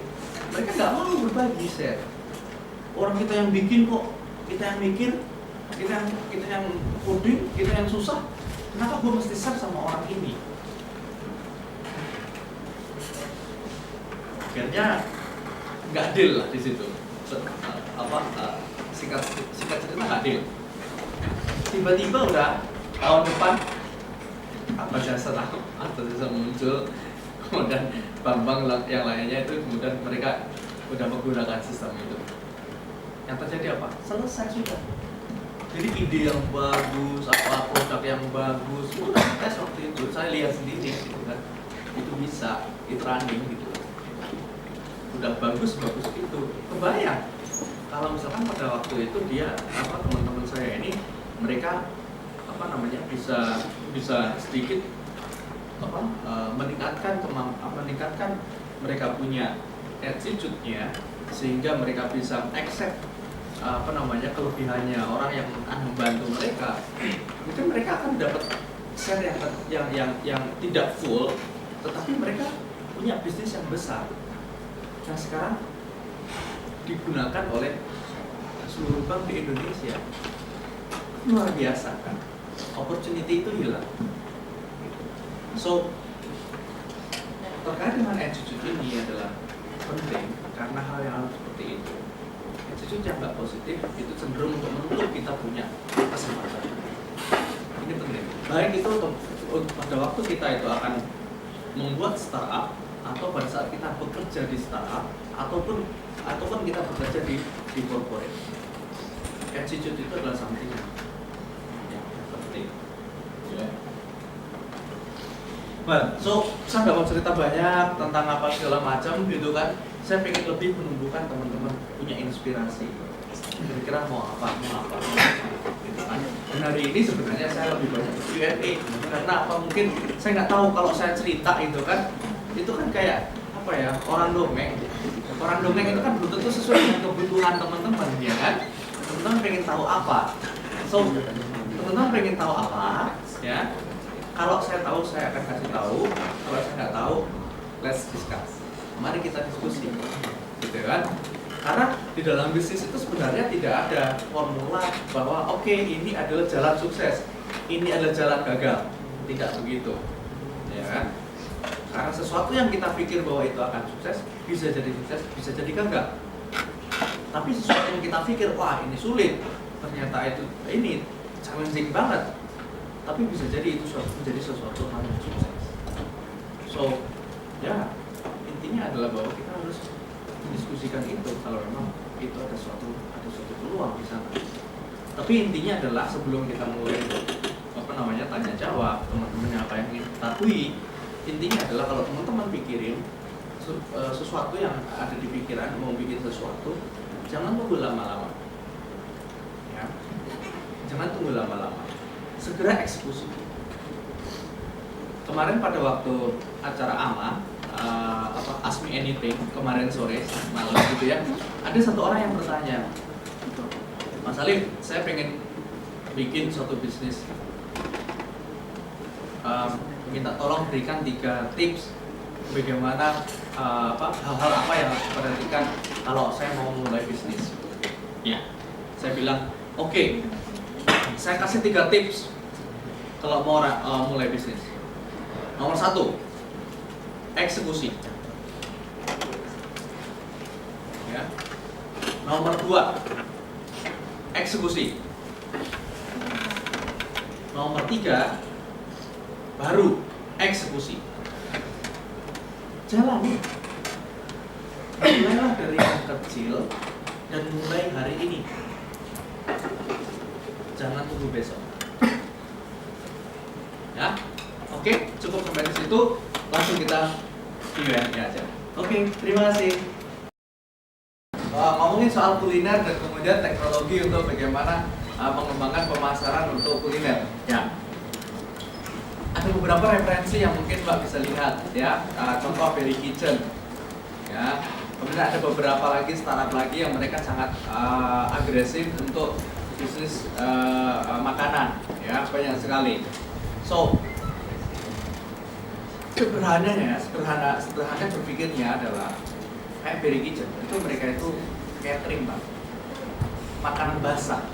mereka nggak mau berbagi share. Orang kita yang bikin kok, kita yang mikir, kita yang coding, kita yang susah. Kenapa gue mesti share sama orang ini? Akhirnya nggak deal lah di situ. Singkat cerita nggak deal. Tiba-tiba udah tahun depan Arta Jasa muncul, kemudian bank-bank yang lainnya itu kemudian mereka udah menggunakan sistem itu. Yang terjadi apa? Selesai sudah. Jadi ide yang bagus, produk yang bagus, itu udah tes waktu itu. Saya lihat sendiri gitu kan. Itu bisa, itu running gitu. Udah bagus itu. Kebayang kalau misalkan pada waktu itu dia teman-teman saya ini mereka bisa sedikit meningkatkan mereka punya attitude-nya sehingga mereka bisa accept kelebihannya orang yang akan membantu mereka. Mungkin mereka akan dapat share yang tidak full, tetapi mereka punya bisnis yang besar. Nah sekarang digunakan oleh seluruh bank di Indonesia, luar biasa kan, opportunity itu hilang. So terkait dengan attitude ini adalah penting karena hal yang seperti itu, attitude yang nggak positif itu cenderung untuk menutup kita punya kesempatan. Ini penting. Baik itu pada waktu kita itu akan membuat startup atau pada saat kita bekerja di startup ataupun kita bekerja di corporate. Attitude itu adalah something yang penting. Yeah. Well, so saya nggak mau cerita banyak tentang apa segala macam gitu kan. Saya pengen lebih menumbuhkan teman-teman punya inspirasi. Kira-kira mau apa gitu kan. Dan hari ini sebenarnya saya lebih banyak Q&A karena apa, mungkin saya nggak tahu kalau saya cerita itu kan kayak apa ya, orang dongeng itu kan belum tentu sesuai dengan kebutuhan teman-teman ya kan. Teman-teman pengen tahu apa, so teman-teman pengen tahu apa ya. Kalau saya tahu saya akan kasih tahu, kalau saya nggak tahu let's discuss, mari kita diskusi gitu kan. Karena di dalam bisnis itu sebenarnya tidak ada formula bahwa oke, ini adalah jalan sukses, ini adalah jalan gagal. Tidak begitu, ya kan? Karena sesuatu yang kita pikir bahwa itu akan sukses, bisa jadi sukses, bisa jadi gagal. Tapi sesuatu yang kita pikir, wah ini sulit, ternyata itu ini challenging banget. Tapi bisa jadi itu menjadi sesuatu hal yang sukses. So, ya intinya adalah bahwa kita harus mendiskusikan itu kalau memang itu ada suatu peluang di sana. Tapi intinya adalah sebelum kita mulai tanya jawab teman-teman apa yang ingin ketahui, intinya adalah kalau teman-teman pikirin sesuatu yang ada di pikiran, mau bikin sesuatu, jangan tunggu lama-lama. Ya. Jangan tunggu lama-lama. Segera eksekusi. Kemarin pada waktu acara AMA Ask Me Anything kemarin sore malam gitu ya, ada satu orang yang bertanya, Mas Alif, saya pengen bikin suatu bisnis, minta tolong berikan 3 tips bagaimana hal-hal apa yang harus diperhatikan kalau saya mau mulai bisnis. Ya, saya bilang oke, saya kasih 3 tips kalau mau mulai bisnis. Nomor 1, eksekusi. Ya. Nomor 2, eksekusi. Nomor 3, baru eksekusi. Jalani. Mulailah dari yang kecil dan mulai hari ini. Jangan tunggu besok. Ya. Oke, cukup sampai di situ. Langsung kita Q&A aja. Oke, terima kasih. Ngomongin soal kuliner dan kemudian teknologi untuk bagaimana mengembangkan pemasaran untuk kuliner. Ya. Ada beberapa referensi yang mungkin Mbak bisa lihat ya. Contoh Berry Kitchen. Ya. Kemudian ada beberapa lagi startup lagi yang mereka sangat agresif untuk bisnis makanan. Ya, banyak sekali. So, sederhana berpikirnya adalah kayak Berry Kitchen itu mereka itu catering Pak, makanan basah,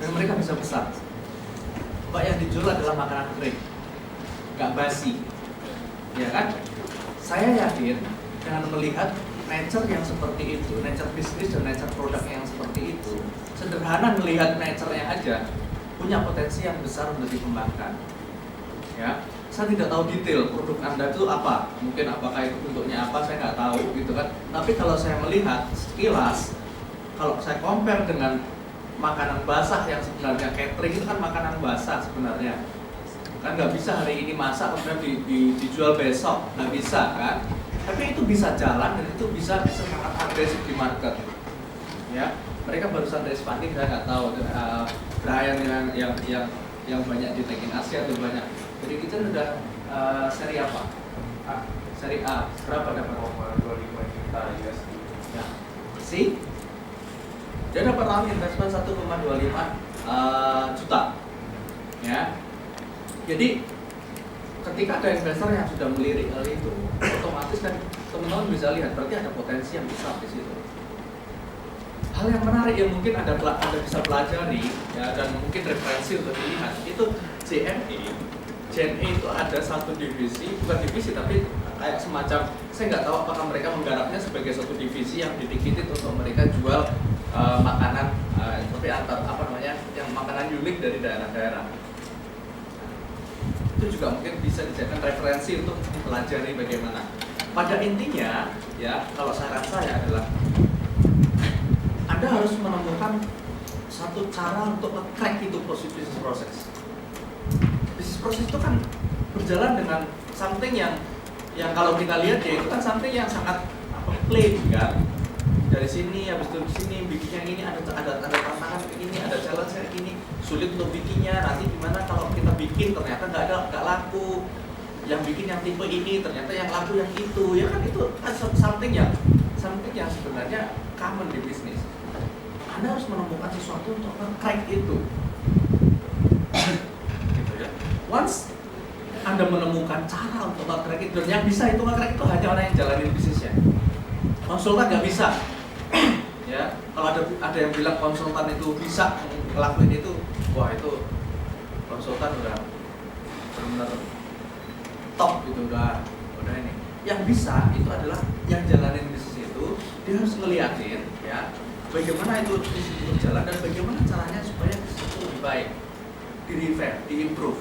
dan mereka bisa besar. Pak, yang dijual adalah makanan kering, nggak basi, ya kan? Saya yakin dengan melihat nature yang seperti itu, nature bisnis dan nature produk yang seperti itu, sederhana melihat nature-nya aja punya potensi yang besar untuk dikembangkan. Ya. Saya tidak tahu detail produk Anda itu apa, mungkin apakah itu bentuknya apa, saya nggak tahu gitu kan. Tapi kalau saya melihat sekilas, kalau saya compare dengan makanan basah yang sebenarnya catering itu kan makanan basah sebenarnya, kan nggak bisa hari ini masak kemudian dijual besok, nggak bisa kan. Tapi itu bisa jalan dan itu bisa sangat agresif di market. Ya, mereka barusan raise funding, saya nggak tahu Brian yang banyak di Tech in Asia atau banyak. Jadi kita udah seri apa? Seri A. Berapa dapat? 25 juta USD. Ya. See? Dia dapat round investment 1,25 juta. Ya. Jadi ketika ada investor yang sudah melirik hal itu, otomatis kan teman-teman bisa lihat berarti ada potensi yang besar di situ. hal yang menarik yang mungkin Anda bisa pelajari ya, dan mungkin referensi untuk dilihat itu JNE itu ada satu divisi, bukan divisi tapi kayak semacam, saya nggak tahu apakah mereka menggarapnya sebagai satu divisi yang dedicated untuk mereka jual makanan tapi yang makanan unik dari daerah-daerah. Itu juga mungkin bisa dijadikan referensi untuk mempelajari bagaimana. Pada intinya ya, kalau saran saya adalah Anda harus menemukan satu cara untuk nge-crack itu bisnis proses. Bisnis proses itu kan berjalan dengan something yang kalau kita lihat ya itu kan something yang sangat plain kan. Dari sini habis itu di sini bikinnya ini ada tantangan kayak gini, ada challenge kayak gini, sulit untuk bikinnya. Nanti gimana kalau kita bikin ternyata nggak laku. Yang bikin yang tipe ini ternyata yang laku yang itu. Ya kan itu something yang sebenarnya common di bisnis. Anda harus menemukan sesuatu untuk nge-crack itu. Gitu ya. Once Anda menemukan cara untuk nge-crack itu, dan yang bisa itu nge-crack itu hanya orang yang jalanin bisnisnya. Konsultan nggak bisa. Ya, kalau ada yang bilang konsultan itu bisa ngelakuin itu, wah itu konsultan udah benar-benar top gitu, udah ini. Yang bisa itu adalah yang jalanin bisnis itu, dia harus ngeliatin ya bagaimana itu bisnis itu berjalan dan bagaimana caranya supaya bisnis itu lebih baik, di-revamp, di-improve.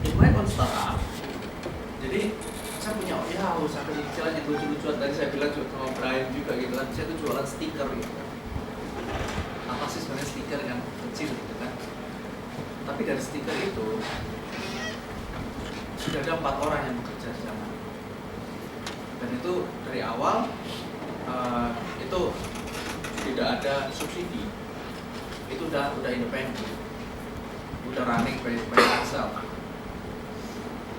In my own startup, jadi saya punya usaha kecil-kecilan yang lucu-lucuan. Tadi saya bilang sama Brian juga gitu kan, saya tuh jualan stiker gitu kan. Apa sih sebenarnya stiker yang kecil gitu kan, tapi dari stiker itu sudah ada 4 orang yang bekerja di sana, dan itu dari awal itu tidak ada subsidi, itu udah independen, udah running by itself.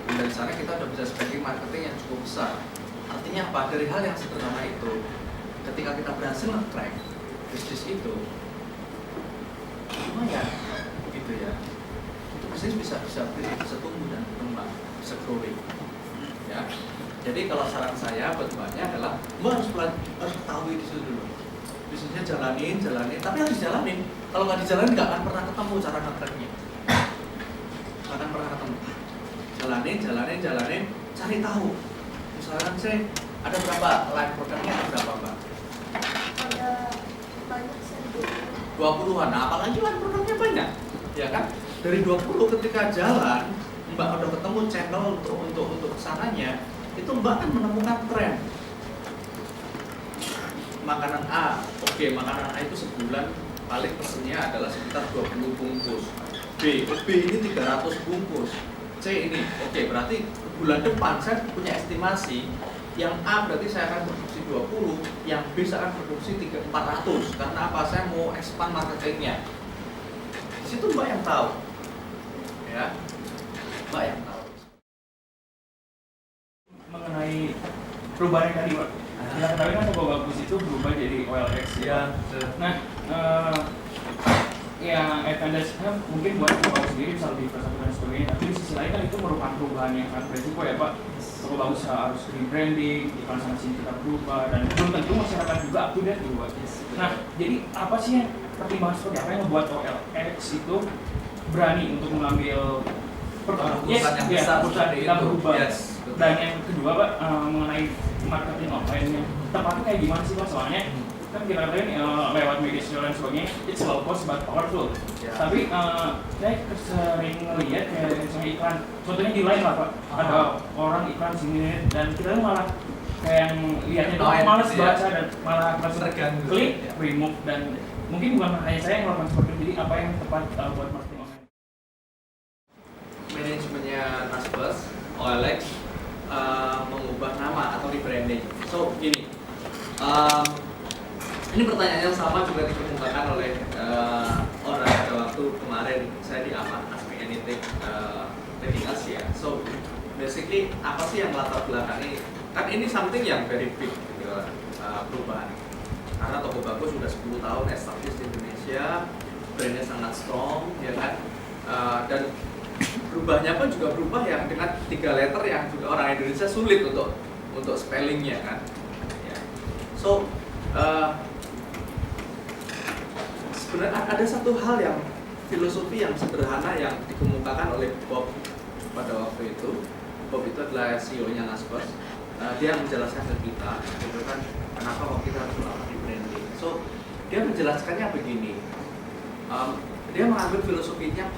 Dan dari sana kita udah bisa spending marketing yang cukup besar. Artinya apa? Dari hal yang sederhana itu, ketika kita berhasil nge-crack bisnis itu, lumayan gitu ya, itu bisnis bisa tumbuh dan berkembang, bisa growing ya. Jadi kalau saran saya buat mbaknya adalah mbak harus ketahui di situ dulu, bisnisnya jalanin, tapi harus dijalanin. Kalau nggak dijalanin nggak akan pernah ketemu cara nge-cracknya, nggak akan pernah ketemu. Jalanin, cari tahu. Misalkan saya ada berapa line produknya, ada berapa mbak? Ada banyak sih, 20-an. Nah, apalagi line produknya banyak, ya kan? Dari 20 ketika jalan, mbak udah ketemu channel untuk kesananya, itu mbak kan menemukan tren. Makanan A, makanan A itu sebulan paling pesennya adalah sekitar 20 bungkus. B ini 300 bungkus. C ini, berarti bulan depan saya punya estimasi yang A berarti saya akan produksi 20, yang B saya akan produksi 400. Karena apa? Saya mau expand marketingnya. Di situ mbak yang tahu, ya, mbak yang tahu. Mengenai perubahan yang tadi Pak, kita ketahui kan toko bagus itu berubah jadi OLX ya. Nah, yang advantage-nya mungkin buat toko sendiri bisa lebih bersatu dan sebagainya, tapi di sisi lain kan itu merupakan perubahan yang sangat beresiko ya Pak. Toko bagus harus rebranding, iklan sana sini tetap berubah, dan belum tentu masyarakat juga up to date berubah. Nah, jadi apa sih yang pertimbangan seperti apa yang membuat OLX itu berani untuk mengambil perusahaan yang berubah? Dan yang kedua Pak, mengenai marketing offline-nya, tepatnya kayak gimana sih Pak? Soalnya kan kita katakan lewat media sosial dan sebagainya, it's low cost but powerful. Tapi saya sering ngeliat kayak misalnya iklan, contohnya di Line lah Pak, ada orang iklan sini dan kita tuh malah kayak yang lihatnya doang males baca dan malah langsung klik, remove, dan mungkin bukan hanya saya yang melakukan seperti itu. Jadi apa yang tepat buat marketing online? Manajemennya Nasbus, OLX mengubah nama atau rebranding. So gini, ini pertanyaan yang sama juga dikemukakan oleh orang pada waktu kemarin saya di Aspek Anything Trading Asia. So basically apa sih yang latar belakangi? Kan ini something yang very big gitu, perubahan. Karena toko bagus sudah 10 tahun established di Indonesia, brandnya sangat strong, ya kan? Dan berubahnya pun juga berubah yang dengan 3 letter yang juga orang Indonesia sulit untuk spellingnya kan. Ya. So sebenarnya ada satu hal yang filosofi yang sederhana yang dikemukakan oleh Bob pada waktu itu. Bob itu adalah CEO-nya Naspers. Dia menjelaskan ke kita, gitu kan, kenapa kok kita harus melakukan rebranding. So dia menjelaskannya begini. Dia mengambil filosofinya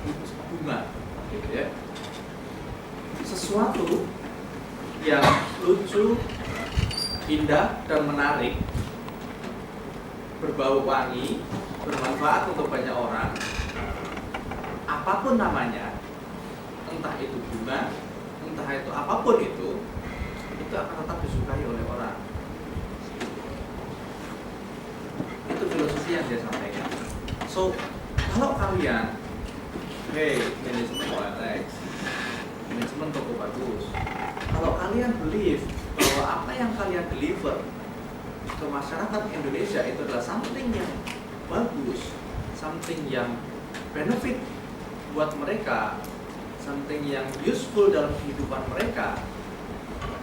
bunga, gitu ya. Sesuatu yang lucu, indah dan menarik, berbau wangi, bermanfaat untuk banyak orang, apapun namanya, entah itu bunga, entah itu apapun itu akan tetap disukai oleh orang. Itu filosofi yang dia sampaikan. So, kalau kalian, hey, manajemen OLX, manajemen toko bagus, kalau kalian believe bahwa apa yang kalian deliver ke masyarakat Indonesia itu adalah something yang bagus, something yang benefit buat mereka, something yang useful dalam kehidupan mereka,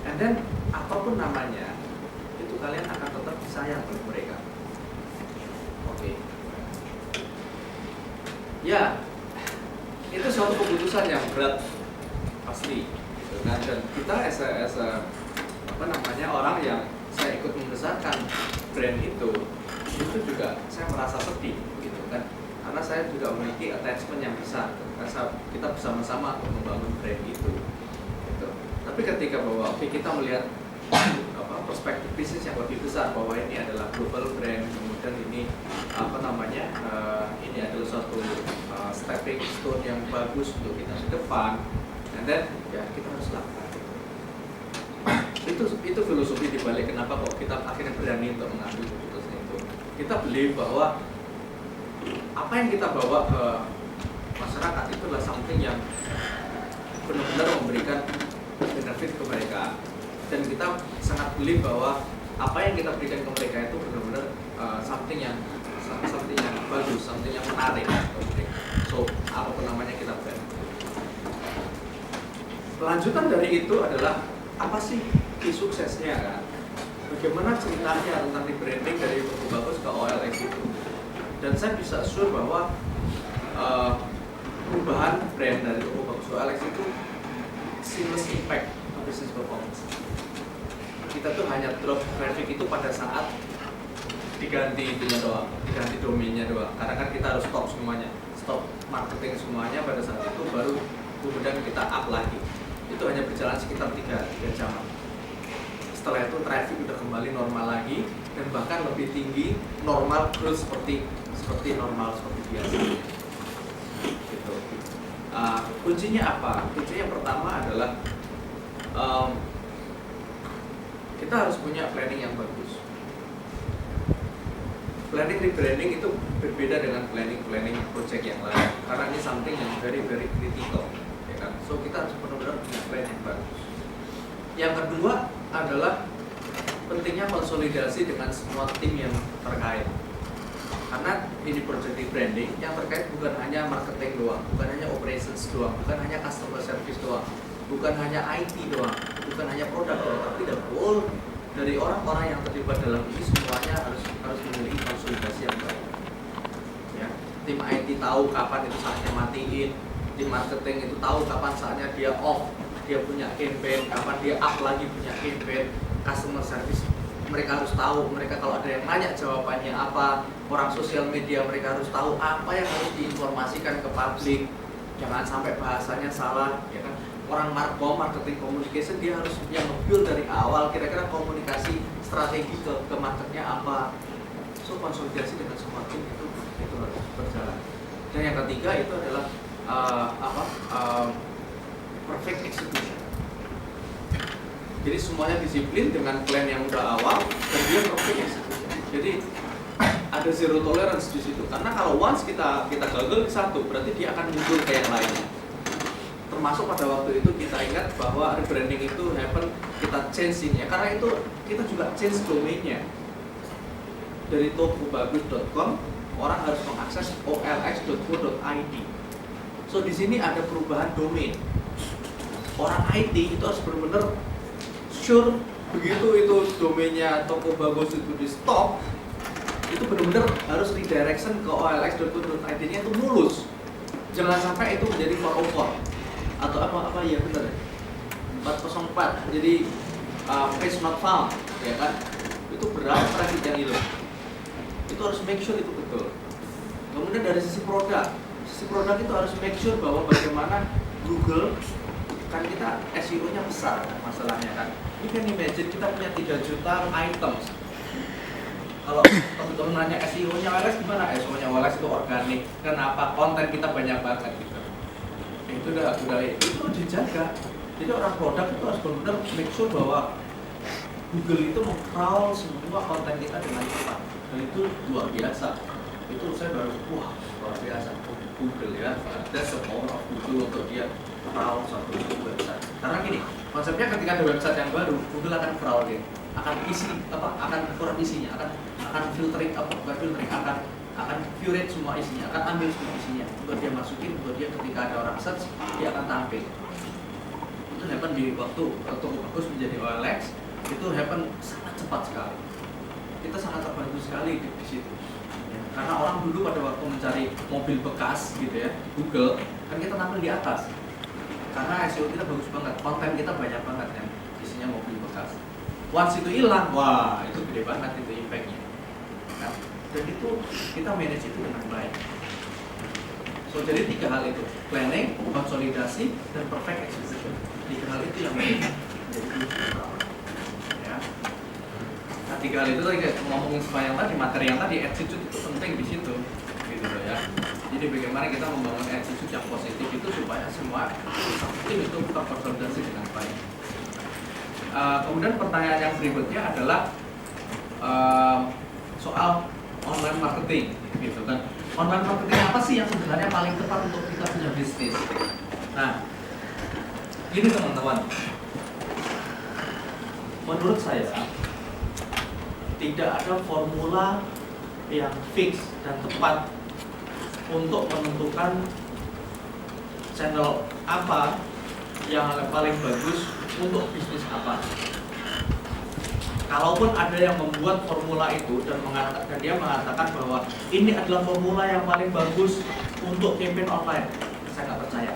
and then apapun namanya, itu kalian akan tetap disayang oleh mereka. Oke. Ya, itu suatu keputusan yang berat pasti, gitu kan. Dan kita as a orang yang saya ikut membesarkan brand itu juga saya merasa sedih, gitu kan. Karena saya juga memiliki attachment yang besar, karena kita bersama-sama untuk membangun brand itu. Gitu. Tapi ketika bahwa kita melihat perspektif bisnis yang lebih besar, bahwa ini adalah global brand, kemudian ini ini adalah suatu stepping stone yang bagus untuk kita ke depan, and then ya kita harus lakukan. Itu filosofi dibalik kenapa kok kita akhirnya berani untuk mengambil keputusan itu. Kita believe bahwa apa yang kita bawa ke masyarakat itu adalah something yang benar-benar memberikan benefit ke mereka, dan kita sangat believe bahwa apa yang kita berikan ke mereka itu benar-benar something yang bagus, something yang menarik. So apapun namanya kita brand. Kelanjutan dari itu adalah apa sih key suksesnya, kan? Bagaimana ceritanya tentang rebranding dari Toko Bagus ke OLX itu? Dan saya bisa assure bahwa perubahan brand dari Toko Bagus ke OLX itu seamless impact on business performance. Kita tuh hanya drop traffic itu pada saat diganti itunya doang, diganti domainnya doang. Karena kan kita harus stop semuanya, stop marketing semuanya pada saat itu, baru kemudian kita up lagi. Itu hanya berjalan sekitar 3 jam. Setelah itu traffic udah kembali normal lagi, dan bahkan lebih tinggi, normal growth seperti normal, seperti biasa. Gitu. Kuncinya apa? Kuncinya yang pertama adalah kita harus punya planning yang bagus. Planning rebranding itu berbeda dengan planning project yang lain, karena ini something yang very critical, ya kan? So kita harus benar-benar punya plan yang bagus. Yang kedua adalah pentingnya konsolidasi dengan semua tim yang terkait. Karena ini project rebranding yang terkait bukan hanya marketing doang, bukan hanya operations doang, bukan hanya customer service doang, bukan hanya IT doang, bukan hanya produk doang, tapi the whole dari orang-orang yang terlibat dalam ini semuanya harus memiliki konsolidasi yang baik. Ya, tim IT tahu kapan itu saatnya matiin, tim marketing itu tahu kapan saatnya dia off, dia punya campaign, kapan dia up lagi punya campaign. Customer service mereka harus tahu, mereka kalau ada yang nanya jawabannya apa, orang sosial media mereka harus tahu apa yang harus diinformasikan ke publik, jangan sampai bahasanya salah, ya kan? Orang marketing communication dia harus yang nge-build dari awal kira-kira komunikasi strategi ke marketnya apa. So konsolidasi dengan semua tim itu harus berjalan. Dan yang ketiga itu adalah perfect execution. Jadi semuanya disiplin dengan plan yang udah awal dan dia perfect execution. Jadi ada zero tolerance di situ. Karena kalau once kita gagal di satu, berarti dia akan mundur ke yang lainnya. Termasuk pada waktu itu kita ingat bahwa rebranding itu happen, kita change-nya. Karena itu kita juga change domainnya. Dari tokobagus.com orang harus mengakses olx.co.id. So di sini ada perubahan domain. Orang IT itu harus benar-benar sure begitu itu domainnya Toko Bagus itu di stop, itu benar-benar harus redirection ke olx.co.id-nya itu mulus. Jangan sampai itu menjadi 404 atau apa ya benar ya? 404 jadi page not found, ya kan? Itu berapa traffic yang hilang? Itu harus make sure itu betul. Kemudian dari sisi produk itu harus make sure bahwa bagaimana Google, kan kita SEO-nya besar kan, masalahnya kan. You can imagine kita punya 3 juta items. Kalau teman-teman nanya SEO-nya OLX gimana? SEO-nya OLX itu organik. Kenapa? Konten kita banyak banget gitu. Itu itu dijaga. Jadi orang produk itu harus benar-benar make sure bahwa Google itu meng-crawl semua konten kita dengan cepat. Dan itu luar biasa. Itu saya baru wah luar biasa. Google ya, that's the power of Google untuk dia crawl satu website. Karena gini, konsepnya ketika ada website yang baru, Google akan crawl dia, akan isi akan kurang isinya, akan filtering akan curate semua isinya, akan ambil semua isinya untuk dia masukin, untuk dia ketika ada orang search dia akan tampil. Itu happen di waktu bagus menjadi OLX, itu happen sangat cepat sekali. Kita sangat terbantu sekali di situ. Karena orang dulu pada waktu mencari mobil bekas gitu ya, Google, kan kita tampil di atas. Karena SEO kita bagus banget, konten kita banyak banget yang isinya mobil bekas. Once itu hilang, wah itu gede banget itu impact-nya. Nah, dan itu kita manage itu dengan baik. So jadi 3 hal itu, planning, konsolidasi, dan perfect execution. 3 hal itu yang menjadi utama. Ya. Nah 3 hal itu tadi ngomongin semua yang tadi, materi yang tadi, attitude itu penting di situ, gitu ya. Jadi bagaimana kita membangun attitude yang positif itu supaya semua tim itu terkonsolidasi dengan baik. Kemudian pertanyaan yang berikutnya adalah soal online marketing, gitu kan? Online marketing apa sih yang sebenarnya paling tepat untuk kita punya bisnis? Nah, gini teman-teman, menurut saya tidak ada formula yang fix dan tepat untuk menentukan channel apa yang paling bagus untuk bisnis apa. Kalaupun ada yang membuat formula itu dan dia mengatakan bahwa ini adalah formula yang paling bagus untuk campaign online, saya nggak percaya.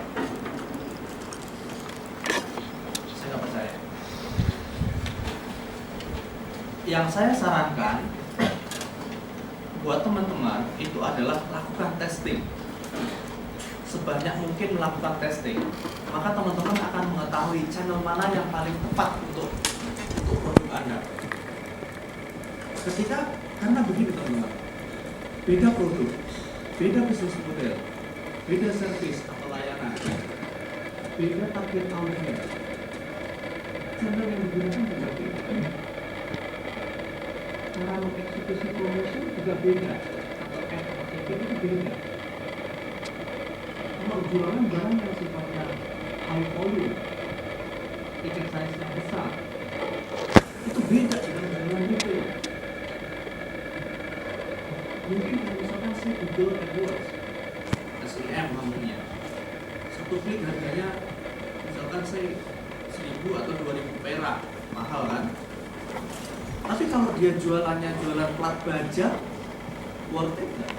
Saya nggak percaya. Yang saya sarankan buat teman-teman itu adalah lakukan testing. Sebanyak mungkin melakukan testing, maka teman-teman akan mengetahui channel mana yang paling tepat untuk produk Anda. Karena begini teman-teman, beda produk, beda bisnis model, beda service atau layanan, beda target audiens, channel yang digunakan juga beda. Cara mengeksekusi promosi juga beda, atau marketing itu beda. Kalau jualan barang yang sifatnya high volume, tiket size yang besar, itu beda dengan jualan retail. Mungkin misalkan saya Google AdWords, SEM namanya, satu klik harganya misalkan saya 1.000 atau 2.000 perak, mahal kan? Tapi kalau dia jualannya jualan plat baja, worth it nggak?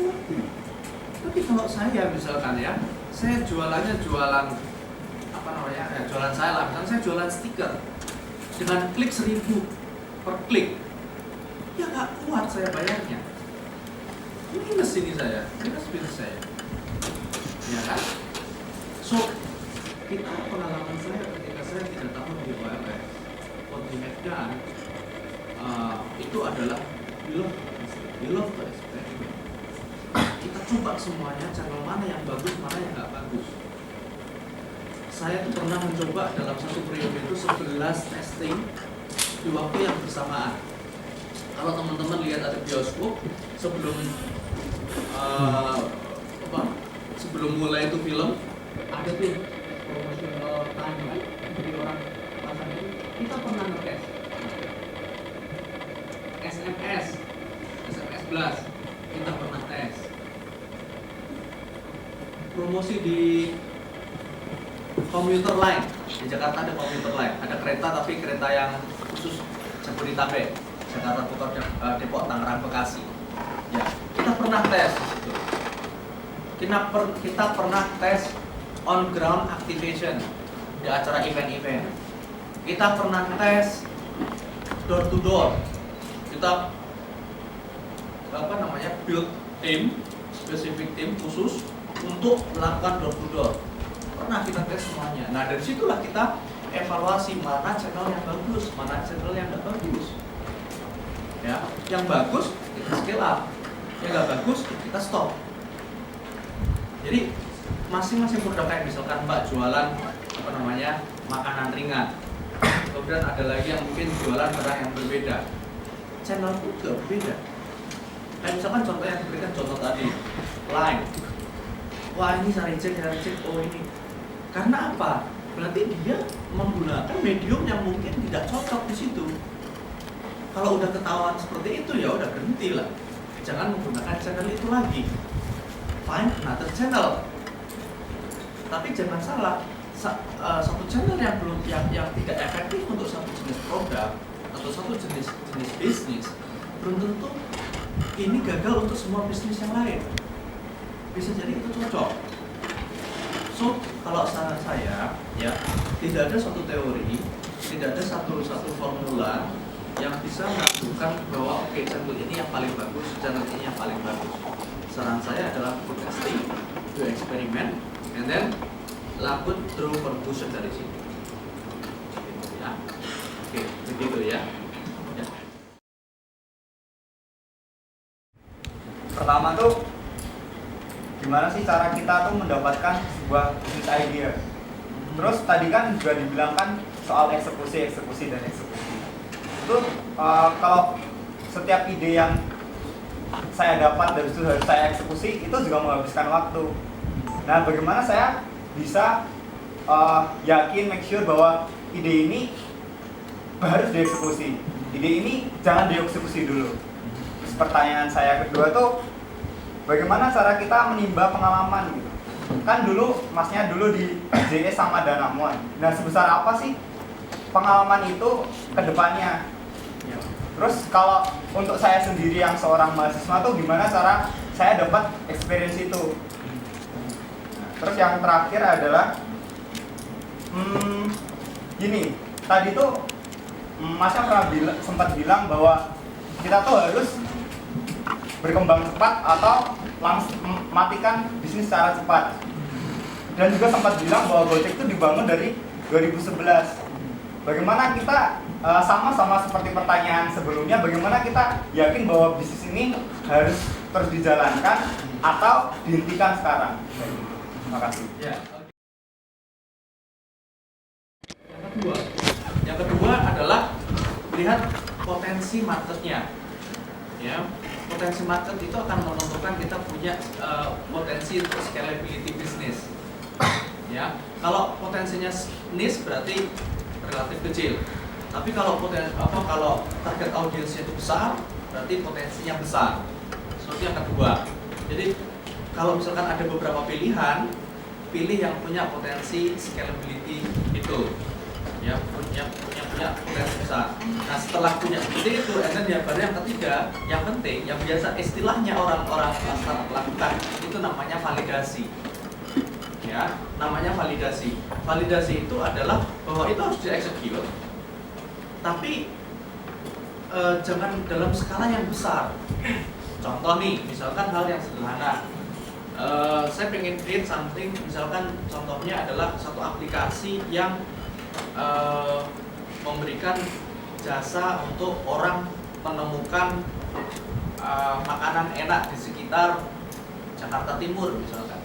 Worth it. Tapi kalau saya misalkan ya, saya jualannya jualan jualan saya lah, misalkan saya jualan stiker dengan klik 1.000 per klik, ya nggak kuat saya bayarnya. Minus ini saya, minus bisnis saya, ya kan? So kita pengalaman saya ketika saya 3 tahun di OLX, what we have done itu adalah we love to experiment. Kita coba semuanya, channel mana yang bagus, mana yang nggak bagus. Saya tuh pernah mencoba dalam satu periode itu 11 testing di waktu yang bersamaan. Kalau teman-teman lihat ada bioskop sebelum mulai itu film ada tuh promotional time kan, jadi orang pasang itu kita pernah ngetes SMS Blast, kita pernah tes promosi di komuter line. Di Jakarta ada komuter line, ada kereta tapi kereta yang khusus Jabodetabek. Jakarta Bogor, Depok, Tangerang, Bekasi. Ya, kita pernah tes di situ. Kita pernah tes on ground activation di acara event-event. Kita pernah tes door to door. Kita build tim, spesifik tim khusus untuk melakukan door to door. Pernah kita tes semuanya. Nah, dari situlah kita evaluasi mana channel yang bagus, mana channel yang tidak bagus. Ya, yang bagus kita scale up, yang nggak bagus kita stop. Jadi masing-masing produk, kayak misalkan Mbak jualan makanan ringan, kemudian ada lagi yang mungkin jualan barang yang berbeda, channel itu juga berbeda. Kayak misalkan contoh yang diberikan contoh tadi, Line. Wah, ini saya cek, oh ini. Karena apa? Berarti dia menggunakan medium yang mungkin tidak cocok di situ. Kalau udah ketahuan seperti itu, ya udah berhenti lah. Jangan menggunakan channel itu lagi. Find another channel. Tapi jangan salah, satu channel yang tidak efektif untuk satu jenis produk atau satu jenis bisnis, belum tentu ini gagal untuk semua bisnis yang lain. Bisa jadi itu cocok. So, kalau saran saya, ya tidak ada satu teori, tidak ada satu formula yang bisa menentukan bahwa oke, channel ini yang paling bagus, channel ini yang paling bagus. Saran saya adalah do testing, do eksperimen, and then lakukan through conclusion dari sini. Ya, oke, begitu ya. Pertama tuh, gimana sih cara kita tuh mendapatkan sebuah bisnis idea? Terus tadi kan juga dibilangkan soal eksekusi. Itu kalau setiap ide yang saya dapat dari situ harus saya eksekusi, itu juga menghabiskan waktu. Nah, bagaimana saya bisa yakin, make sure bahwa ide ini harus dieksekusi, ide ini jangan dieksekusi dulu. Terus pertanyaan saya kedua tuh, bagaimana cara kita menimba pengalaman gitu? Kan dulu masnya di JS sama Danamon. Nah, sebesar apa sih pengalaman itu ke depannya? Terus kalau untuk saya sendiri yang seorang mahasiswa tuh gimana cara saya dapat experience itu? Terus yang terakhir adalah gini, tadi tuh Masnya pernah sempat bilang bahwa kita tuh harus berkembang cepat atau matikan bisnis secara cepat. Dan juga sempat bilang bahwa Gojek itu dibangun dari 2011. Bagaimana kita sama-sama seperti pertanyaan sebelumnya, bagaimana kita yakin bahwa bisnis ini harus terus dijalankan atau dihentikan sekarang? Terima kasih. Ya. Yang kedua adalah melihat potensi marketnya. Ya, potensi market itu akan menentukan kita punya potensi untuk scalability bisnis. Ya, kalau potensinya niche berarti relatif kecil. Tapi kalau kalau target audiensnya itu besar, berarti potensinya besar. So, itu yang kedua. Jadi kalau misalkan ada beberapa pilihan, pilih yang punya potensi scalability itu. Ya, punya potensi besar. Nah, setelah punya seperti itu, baru yang ketiga, yang penting, yang biasa istilahnya orang-orang startup lakukan, itu namanya validasi. Ya, namanya validasi. Validasi itu adalah bahwa itu harus dieksekut, tapi jangan dalam skala yang besar. Contoh nih, misalkan hal yang sederhana. Saya pengen create something, misalkan contohnya adalah satu aplikasi yang memberikan jasa untuk orang menemukan makanan enak di sekitar Jakarta Timur misalkan.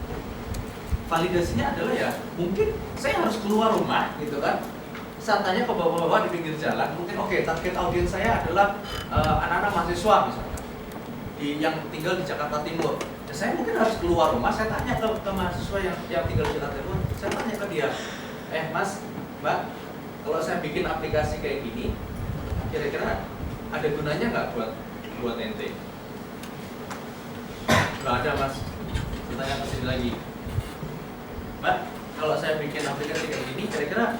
Validasinya adalah ya mungkin saya harus keluar rumah gitu kan. Saya tanya ke bapak-bapak di pinggir jalan, mungkin oke, target audiens saya adalah anak-anak mahasiswa misalkan yang tinggal di Jakarta Timur. Ya, saya mungkin harus keluar rumah, saya tanya ke mahasiswa yang tinggal di Jakarta Timur, saya tanya ke dia, Mas, Mbak, kalau saya bikin aplikasi kayak gini, kira-kira ada gunanya nggak buat ente? Nggak ada, Mas. Saya tanya ke sini lagi, Mbak, kalau saya bikin aplikasi kayak gini, kira-kira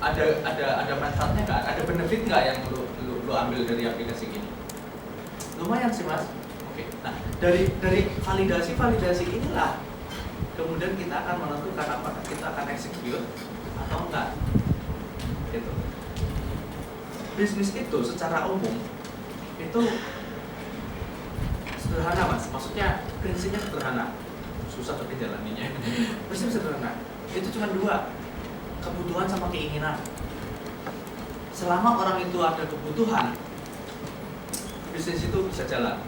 ada manfaatnya nggak? Ada benefit nggak yang lu lo ambil dari aplikasi ini? Lumayan sih mas. Oke. Nah dari validasi inilah kemudian kita akan menentukan apakah kita akan execute atau enggak. Gitu. Bisnis itu secara umum itu sederhana mas. Maksudnya prinsipnya sederhana. Susah tapi jalaninya. Prinsip sederhana. Itu cuma dua, kebutuhan sama keinginan. Selama orang itu ada kebutuhan, bisnis itu bisa jalan.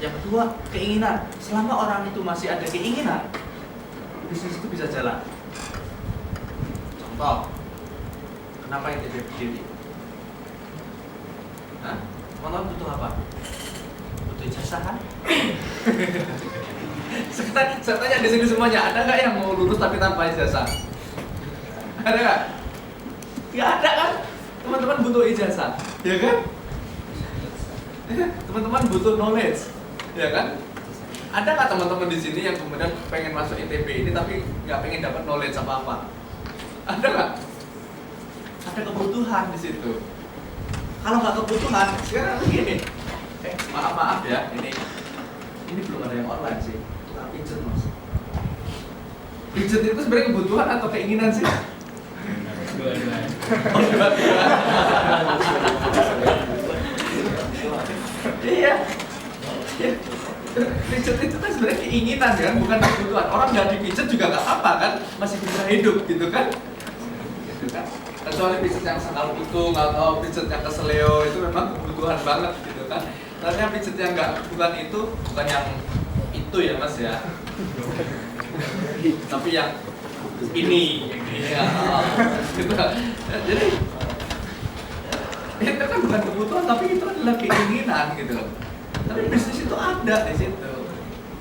Yang kedua, keinginan. Selama orang itu masih ada keinginan, bisnis itu bisa jalan. Contoh, kenapa itu berdiri? Hah? Mau butuh apa? Butuh ijazah kan? Saya tanya di sini semuanya, ada nggak yang mau lulus tapi tanpa ijazah? Ada nggak? Nggak ada kan? Teman-teman butuh ijazah, ya kan? Teman-teman butuh knowledge, ya kan? Ada nggak teman-teman di sini yang kemudian pengen masuk ITB ini tapi nggak pengen dapat knowledge apa-apa? Ada nggak? Ada kebutuhan di situ. Kalau nggak kebutuhan, sekarang begini. Maaf ya, ini belum ada yang online sih. Pijet mas. Pijet itu sebenarnya kebutuhan atau keinginan sih? Dua-duanya. Iya. Pijet itu kan sebenarnya keinginan kan, bukan kebutuhan. Orang nggak dipijet juga nggak apa kan, masih bisa hidup gitu kan? Gitu kan? Kecuali pijet yang sangkal putung atau pijet yang keseleo itu memang kebutuhan banget gitu kan. Ternyata pijet yang bukan itu, bukan yang itu ya mas ya. Tapi yang ini ya. Gitu. Jadi itu kan bukan kebutuhan tapi itu adalah keinginan gitu. Tapi bisnis itu ada di situ.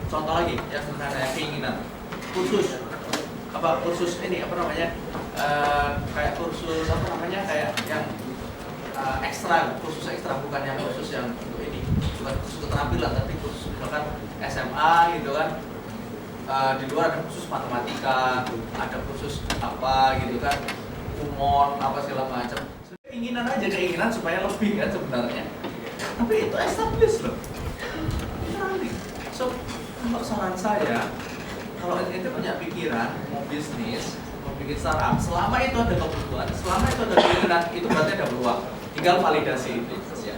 Contoh lagi yang sederhana, keinginan. Kursus ini apa namanya? Kayak kursus apa namanya? Kayak yang ekstra, kursus ekstra, bukan yang kursus yang untuk ini, bukan kursus keterampilan tapi kursus misalkan SMA gitu kan. Di luar ada khusus matematika, ada khusus apa gitu kan, umon apa segala macam. Keinginan aja, keinginan supaya lebih kan sebenarnya. Tapi itu established loh. So kalau saran saya, kalau ente punya pikiran mau bisnis, mau bikin startup, selama itu ada kebutuhan, selama itu ada keinginan, itu berarti ada peluang. Tinggal validasi itu ya.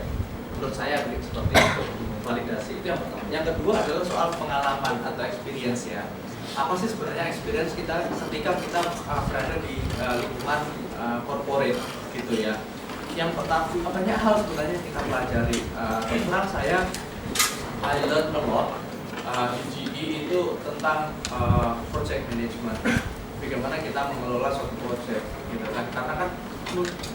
Menurut saya seperti itu. Validasi itu yang pertama. Yang kedua adalah soal pengalaman atau experience ya. Apa sih sebenarnya experience kita ketika kita berada di lingkungan corporate gitu ya. Yang pertama banyak hal sebenarnya yang kita pelajari. Terus saya I learn a lot di GE itu tentang project management. Bagaimana kita mengelola suatu project gitu kan. Karena kan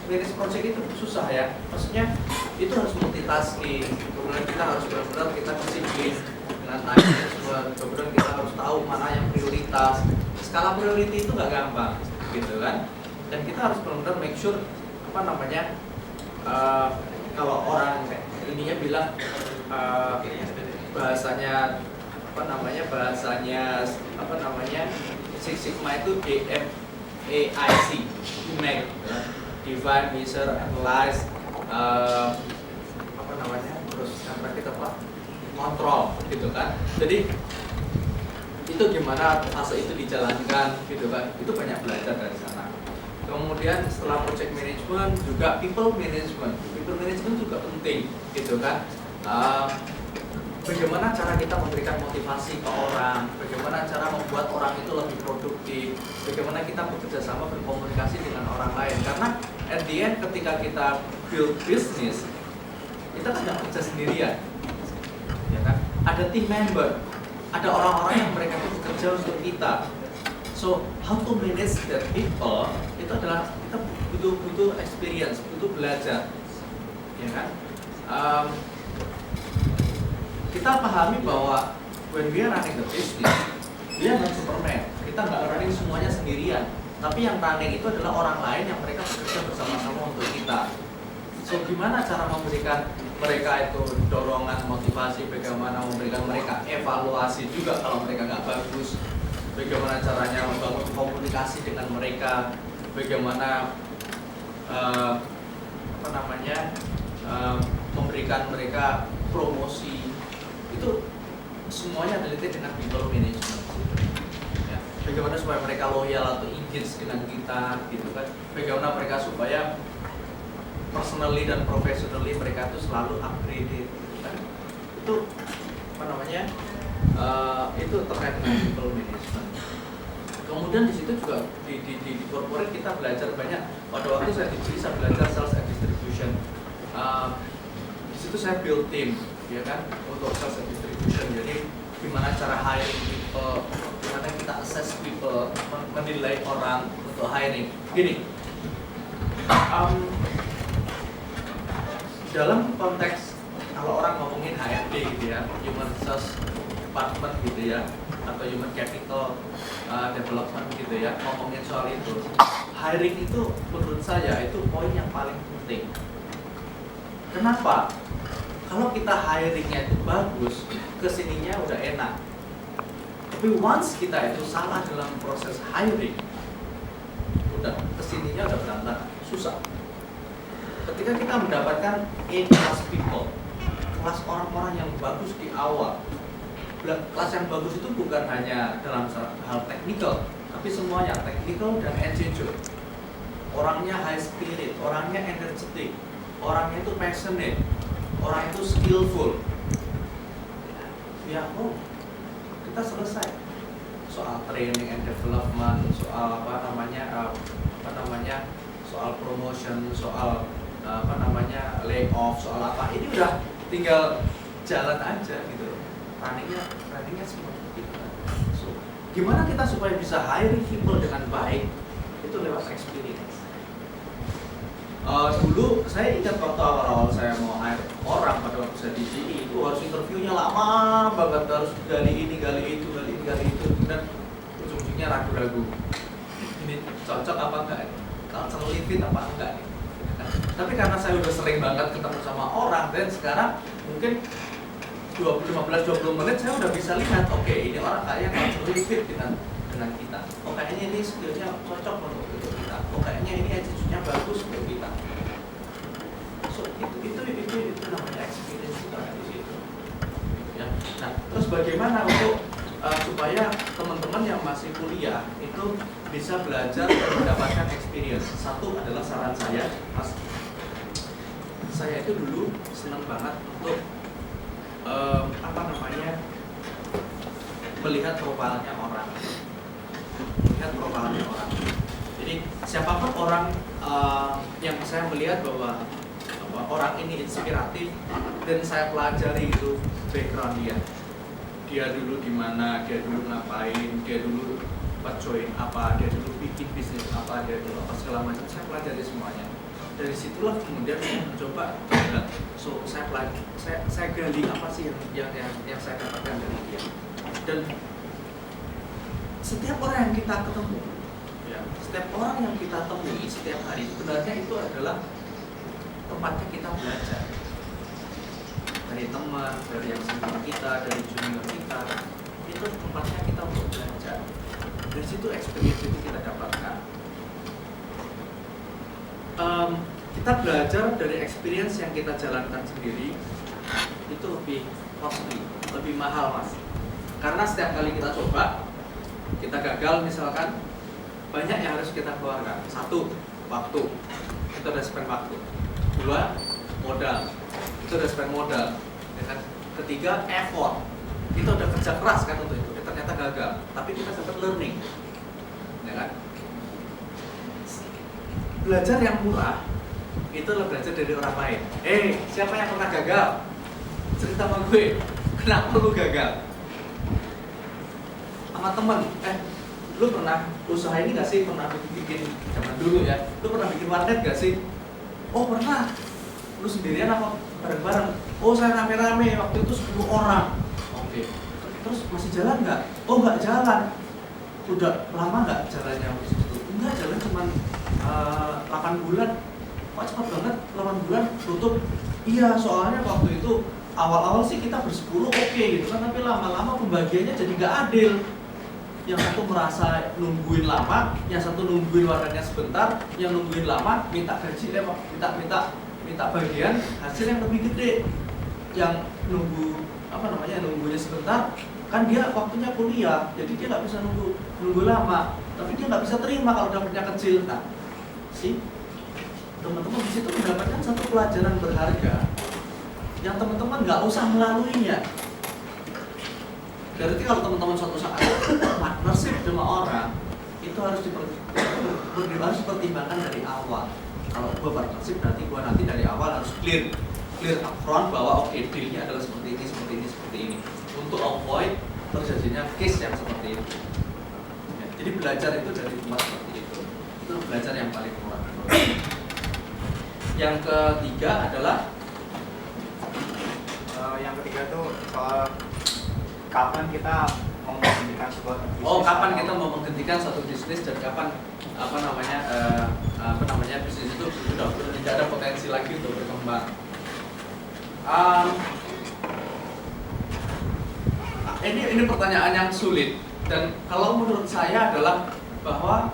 manage project itu susah ya. Maksudnya itu harus multitasking. Kemudian kita harus benar-benar kita disiplin dengan time management. Kemudian kita harus tahu mana yang prioritas. Skala priority itu nggak gampang, gitu kan. Dan kita harus benar-benar make sure apa namanya kalau orang ininya bilang bahasanya Six Sigma itu DMAIC, make, define, measure, analyze, terus sampai kita kontrol, gitu kan. Jadi itu gimana fase itu dijalankan, gitu kan. Itu banyak belajar dari sana. Kemudian setelah project management juga people management juga penting, gitu kan. Bagaimana cara kita memberikan motivasi ke orang, bagaimana cara membuat orang itu lebih produktif, bagaimana kita bekerja sama berkomunikasi dengan orang lain. Karena at the end ketika kita build business, kita kan nggak kerja sendirian, ya kan? Ada team member, ada orang-orang yang mereka itu bekerja untuk kita. So how to manage that people itu adalah kita butuh experience, butuh belajar, ya kan? Kita pahami bahwa when we are running the business, dia nggak Superman. Kita nggak running semuanya sendirian. Tapi yang running itu adalah orang lain yang mereka bekerja bersama-sama untuk kita. So gimana cara memberikan mereka itu dorongan, motivasi, bagaimana memberikan mereka evaluasi juga kalau mereka nggak bagus. Bagaimana caranya membangun komunikasi dengan mereka. Bagaimana memberikan mereka promosi, itu semuanya related dengan people management. Ya, bagaimana supaya mereka loyal atau engage dengan kita, gitu kan? Bagaimana mereka supaya personally dan professionally mereka itu selalu upgraded, gitu kan? Itu apa namanya? Itu terkait dengan people management. Kemudian di situ juga di corporate kita belajar banyak. Pada waktu saya di GE saya belajar sales and distribution. Di situ saya build team, ya kan, untuk sales and distribution. Jadi gimana cara hiring people, gimana kita assess people, menilai orang untuk hiring. Gini, dalam konteks kalau orang ngomongin HRD gitu ya, human resource department gitu ya, atau human capital development gitu ya, ngomongin soal itu, hiring itu menurut saya itu poin yang paling penting. Kenapa? Kalau kita hiringnya itu bagus, kesininya udah enak. Tapi once kita itu salah dalam proses hiring, udah kesininya udah berantakan, susah. Ketika kita mendapatkan A-class people, kelas orang-orang yang bagus di awal, kelas yang bagus itu bukan hanya dalam hal teknikal, tapi semuanya teknikal dan attitude. Orangnya high spirit, orangnya energetic, orangnya itu passionate, orang itu skillful. Ya, kita selesai soal training and development, soal soal promotion, soal layoff, soal apa. Ini udah tinggal jalan aja gitu. Runningnya semua gitu. So, gimana kita supaya bisa hiring people dengan baik? Itu lewat experience. Dulu saya ingat waktu awal-awal saya mau hire orang pada waktu saya di GE itu harus interviewnya lama banget, harus gali ini, gali itu, dan ujung-ujungnya ragu-ragu. Ini cocok apa enggak? Culture fit apa enggak? Tapi karena saya udah sering banget ketemu sama orang, dan sekarang mungkin 15-20 menit saya udah bisa lihat, oke, ini orang kayaknya culture fit dengan kita. Oh, kayaknya ini skillnya cocok untuk kita. Oh, kayaknya ini attitude-nya bagus untuk kita. So itu namanya experience kita di situ. Ya. Nah, terus bagaimana untuk supaya teman-teman yang masih kuliah itu bisa belajar dan mendapatkan experience? Satu adalah saran saya, Mas. Saya itu dulu senang banget untuk melihat profilnya orang. Jadi siapapun orang yang saya melihat bahwa orang ini inspiratif dan saya pelajari itu background dia dulu di mana, dia dulu ngapain, dia dulu join apa, dia dulu bikin bisnis apa, dia dulu apa segala macam, saya pelajari semuanya. Dari situlah kemudian saya mencoba, so saya gali apa sih yang saya dapatkan dari dia. Dan setiap orang yang kita ketemu, ya, setiap orang yang kita temui setiap hari sebenarnya itu adalah tempatnya kita belajar. Dari teman, dari yang senior kita, dari junior kita, itu tempatnya kita untuk belajar. Dari situ experience itu kita dapatkan. Kita belajar dari experience yang kita jalankan sendiri itu lebih costly, lebih mahal, Mas. Karena setiap kali kita coba, kita gagal misalkan, banyak yang harus kita keluarkan. Satu, waktu, itu udah spend waktu. Dua, modal, itu udah spend modal. Ketiga, effort, kita udah kerja keras kan untuk itu, ternyata gagal, tapi kita dapat learning, ya kan? Belajar yang murah itu adalah belajar dari orang lain. Siapa yang pernah gagal? Cerita sama gue, kenapa lu gagal? Sama temen, lu pernah usaha ini gak sih? Pernah bikin zaman dulu ya? Lu pernah bikin warnet gak sih? Oh pernah. Lu sendirian apa bareng-bareng? Oh saya rame-rame, waktu itu 10 orang. Oke. Terus masih jalan nggak? Oh nggak jalan. Udah lama nggak jalannya waktu itu? Enggak, jalan cuma 8 bulan. Kok cepat banget 8 bulan tutup? Iya, soalnya waktu itu awal-awal sih kita bersepuluh oke gitu kan, tapi lama-lama pembagiannya jadi nggak adil. Yang satu merasa nungguin lama, yang satu nungguin warnanya sebentar, yang nungguin lama minta gaji minta minta bagian hasil yang lebih gede, yang nunggunya sebentar, kan dia waktunya kuliah, jadi dia nggak bisa nunggu lama, tapi dia nggak bisa terima kalau dapatnya kecil. Nah, teman-teman di situ mendapatkan satu pelajaran berharga yang teman-teman nggak usah melaluinya. Berarti kalau teman-teman suatu saat partnership sama orang, itu harus dipertimbangkan dari awal. Kalau gue partnership, berarti gue nanti dari awal harus clear upfront bahwa oke, dealnya adalah seperti ini, untuk avoid terjadinya case yang seperti itu. Ya, jadi belajar itu dari tempat seperti itu belajar yang paling murah. Yang ketiga adalah tuh soal kapan kita mau menghentikan sebuah bisnis. Kapan kita mau menghentikan suatu bisnis dan kapan bisnis itu sudah tidak ada potensi lagi untuk berkembang. Ini pertanyaan yang sulit, dan kalau menurut saya adalah bahwa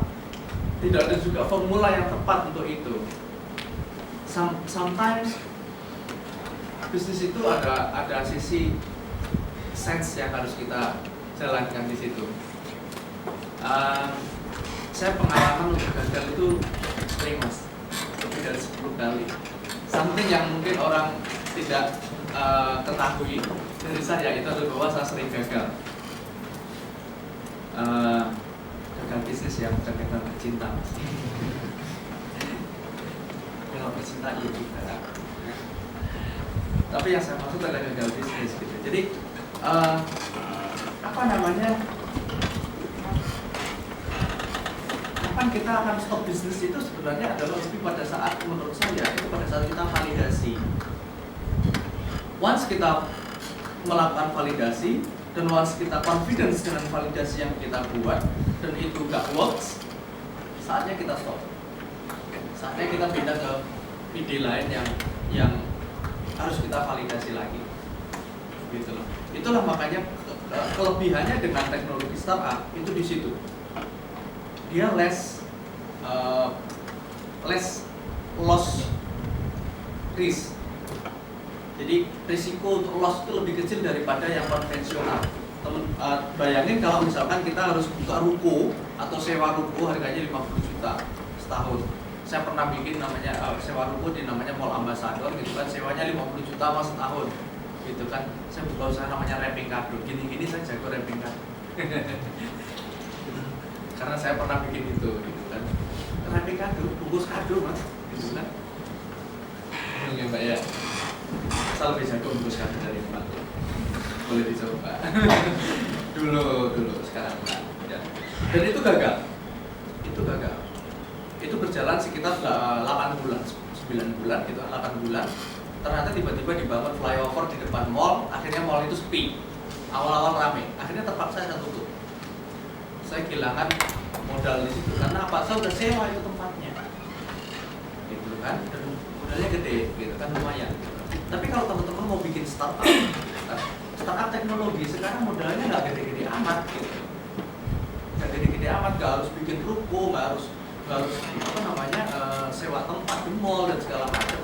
tidak ada juga formula yang tepat untuk itu. Sometimes bisnis itu ada sisi sense yang harus kita jalankan di situ. Saya pengalaman untuk gagal itu sering, mas, lebih dari 10 kali. Something yang mungkin orang tidak ketahui dari saya itu adalah bahwa saya sering gagal. Gagal bisnis yang bukan gagal cinta, mas. Gagal bercinta iya juga. Tapi yang saya maksud adalah gagal bisnis gitu. Jadi kapan kita akan stop bisnis itu sebenarnya adalah lebih pada saat, menurut saya itu pada saat kita validasi. Once kita melakukan validasi dan once kita confidence dengan validasi yang kita buat dan itu gak works, saatnya kita stop. Saatnya kita pindah ke ide lain yang harus kita validasi lagi. Gitu loh. Itulah makanya kelebihannya dengan teknologi startup itu di situ. Dia less loss risk. Jadi risiko untuk loss itu lebih kecil daripada yang konvensional. Bayangin kalau misalkan kita harus buka ruko atau sewa ruko harganya 50 juta setahun. Saya pernah bikin namanya sewa ruko di namanya Mall Ambassador gitu kan, sewanya 50 juta mas setahun. Gitu kan. Saya buka usaha namanya wrapping kado. Gini-gini saya jago wrapping kado. Karena saya pernah bikin itu gitu kan. Wrapping kado, bungkus kado mas, gitu kan. Ya Mbak ya. Saya lebih jago bungkus kado dari Mbak. Boleh dicoba. dulu sekarang enggak. Ya. Dan itu gagal. Itu berjalan sekitar 8 bulan, 9 bulan gitu, 8 bulan. Ternyata tiba-tiba dibangun flyover di depan mall, akhirnya mall itu sepi. Awal-awal rame, akhirnya terpaksa saya tutup. Saya kehilangan modal di situ karena apa? Saya udah sewa itu tempatnya. Gitu kan, dan modalnya gede gitu kan, lumayan. Tapi kalau teman-teman mau bikin startup teknologi sekarang modalnya nggak gede-gede amat gitu. Nggak gede-gede amat, nggak harus bikin ruko, nggak harus sewa tempat di mall dan segala macam.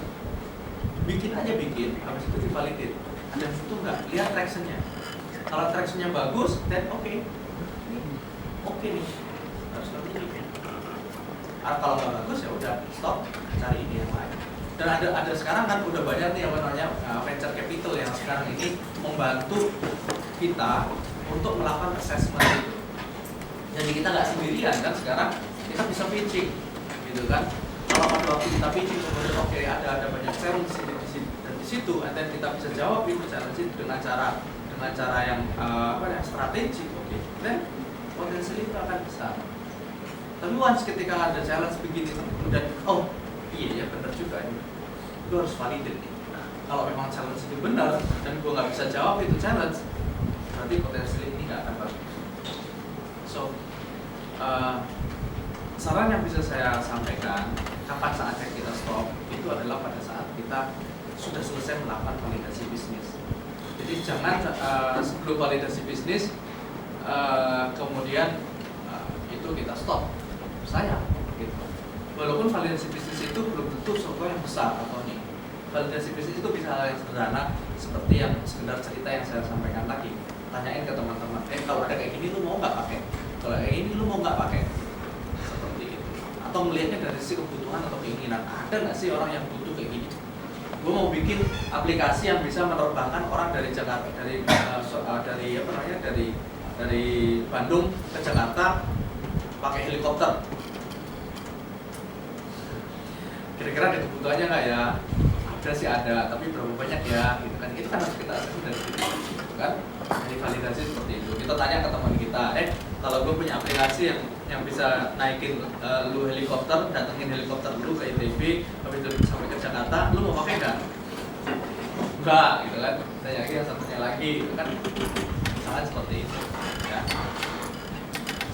Bikin aja, habis itu divalidate. Dan itu nggak lihat traction-nya. Kalau traction-nya bagus, then oke nih, harus seperti ini. Kalau nggak bagus ya udah stop, cari ide yang lain. Dan ada sekarang kan udah banyak nih venture capital yang sekarang ini membantu kita untuk melakukan assessment itu. Jadi kita nggak sendirian kan sekarang, kita bisa pitching, gitu kan. Kalau pada waktu kita pitching kemudian ada banyak challenge di situ, and then kita bisa jawab itu challenge itu dengan cara yang strategik, then potensi itu akan besar. Tapi once ketika ada challenge begini kemudian iya ya benar juga ini, gue harus validate nih. Nah, kalau memang challenge itu benar dan gue nggak bisa jawab itu challenge, berarti potensi ini nggak akan bagus. So saran yang bisa saya sampaikan, kapan saatnya kita stop itu adalah pada saat kita sudah selesai melakukan validasi bisnis. Jadi jangan sebelum validasi bisnis kemudian itu kita stop. Sayang gitu. Walaupun validasi bisnis itu belum tentu sesuatu yang besar atau nih. validasi bisnis itu bisa hal yang sederhana seperti yang sekedar cerita yang saya sampaikan tadi. Tanyain ke teman-teman, kalau ada kayak gini lu mau nggak pakai? Kalau kayak gini lu mau nggak pakai? Seperti itu. Atau melihatnya dari sisi kebutuhan atau keinginan. Ada nggak sih orang yang butuh kayak gini? Gue mau bikin aplikasi yang bisa menerbangkan orang dari Jakarta, dari Bandung ke Jakarta pakai helikopter. Kira-kira ada kebutuhannya nggak ya? Ada sih ada, tapi berapa banyak ya? Gitu kan? Itu kan harus kita asesmen dari situ, gitu kan? Jadi validasi seperti itu. Kita tanya ke teman kita, kalau gue punya aplikasi yang bisa naikin lu helikopter, datengin helikopter lu ke ITB, habis itu sampai ke Jakarta, lu mau pakai nggak? Enggak, gitu kan? Saya yakin yang satunya lagi, itu kan misalnya seperti itu. Ya.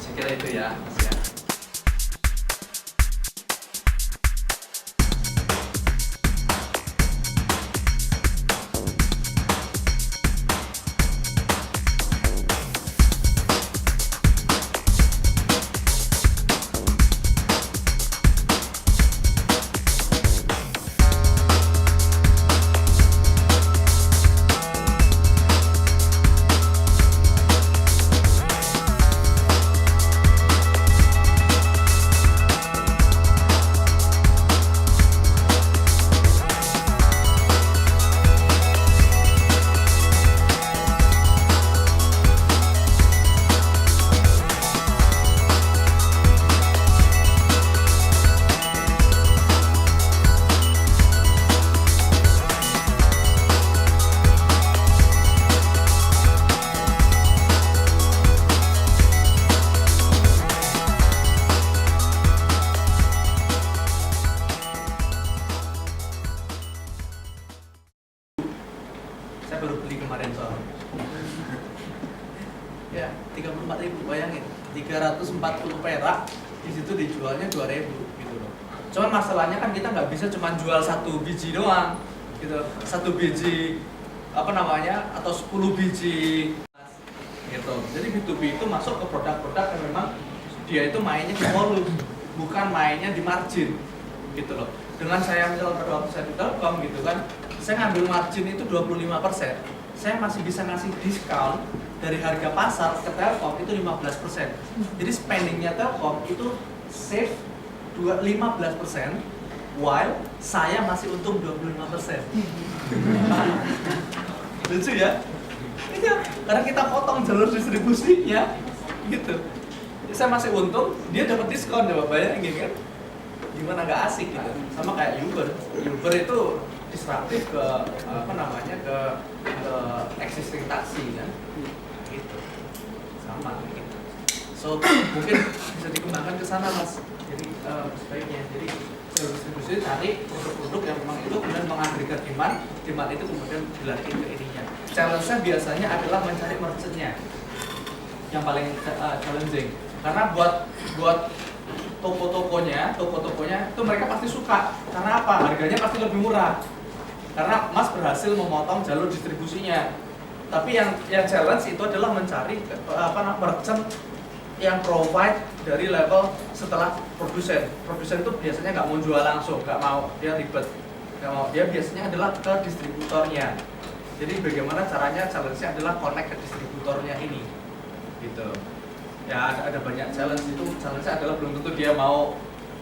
Saya kira itu ya, Mas ya. Saya baru beli kemarin soalnya. Ya, 34.000, bayangin. 340 perak, di situ dijualnya 2.000 gitu loh. Cuman masalahnya kan kita nggak bisa cuma jual 1 biji doang gitu. 1 biji atau 10 biji gitu. Jadi B2B itu masuk ke produk-produk yang memang dia itu mainnya di volume, bukan mainnya di margin gitu loh. Dengan saya misalnya pada waktu saya di Telkom gitu kan, saya ngambil margin itu 25%. Saya masih bisa ngasih diskon dari harga pasar ke Telkom itu 15%. Jadi spendingnya Telkom itu save 15%, while saya masih untung 25%. Lucu ya? Iya, karena kita potong jalur distribusinya gitu. Saya masih untung, dia dapat diskon, coba bayangin kan? Gimana nggak asik gitu. Sama kayak Uber. Uber itu disruptif ke ke existing taksi kan, gitu. Sama gitu. So mungkin bisa dikembangkan ke sana mas. Jadi sebaiknya jadi distribusi cari produk-produk yang memang itu kemudian mengagregat demand itu kemudian dilatih ke ininya. Challenge-nya biasanya adalah mencari merchant-nya yang paling challenging. Karena buat toko-tokonya itu mereka pasti suka. Karena apa? Harganya pasti lebih murah. Karena Mas berhasil memotong jalur distribusinya. Tapi yang challenge itu adalah mencari merchant yang provide dari level setelah produsen. Produsen itu biasanya nggak mau jual langsung, nggak mau, dia ribet, nggak mau. Dia biasanya adalah ke distributornya. Jadi bagaimana caranya? Challenge-nya adalah connect ke distributornya ini, gitu. Ya ada banyak challenge itu. Challenge-nya adalah belum tentu dia mau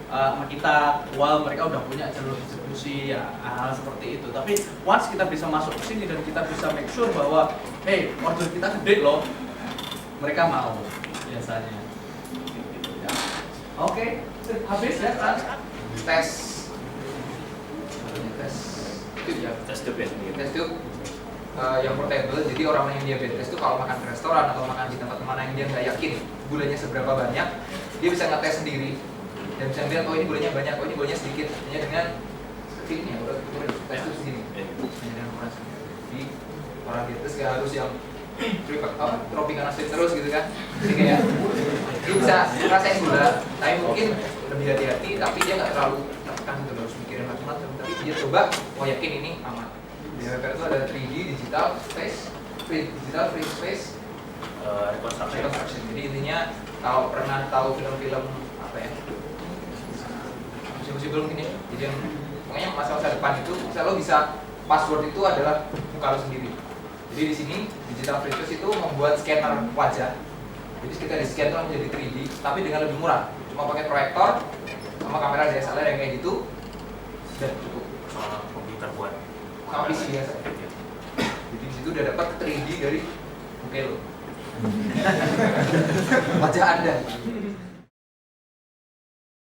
sama kita, while mereka udah punya jalur distribusi, ya hal seperti itu. Tapi once kita bisa masuk ke sini dan kita bisa make sure bahwa, hey, order kita gede loh, mereka mau biasanya. Gitu, ya. Oke, habis ya kan? Tes tube ya. Tes tube ya. Tes tube yang portable, jadi orang yang diabetes itu kalau makan di restoran atau makan di tempat mana yang dia nggak yakin gulanya seberapa banyak, dia bisa ngetes sendiri dan bisa lihat, oh ini gulanya banyak, oh ini gulanya sedikit, hanya dengan kecil ini ya, udah tes tube segini, hanya dengan ukuran segini. Jadi orang diabetes nggak harus yang tropi kanan terus gitu kan, jadi kayak dia bisa ngerasain gula, tapi mungkin lebih hati-hati, tapi dia nggak terlalu tekan gitu, harus mikirin macam-macam, tapi dia coba, oh yakin ini aman. Di Repair itu ada 3D, digital, space, reconstruction. Jadi intinya kalau pernah tahu film-film apa ya, musik-musik film ini, jadi yang Pokoknya masa depan itu lo bisa password itu adalah muka lo sendiri. Jadi di sini digital Fritos itu membuat scanner wajah. Jadi ketika di scan itu menjadi 3D, tapi dengan lebih murah. Cuma pakai proyektor sama kamera DSLR yang kayak gitu, dan cukup. Soal komputer buat Sama PC biasa. Jadi di situ udah dapat 3D dari muka lo. Wajah Anda.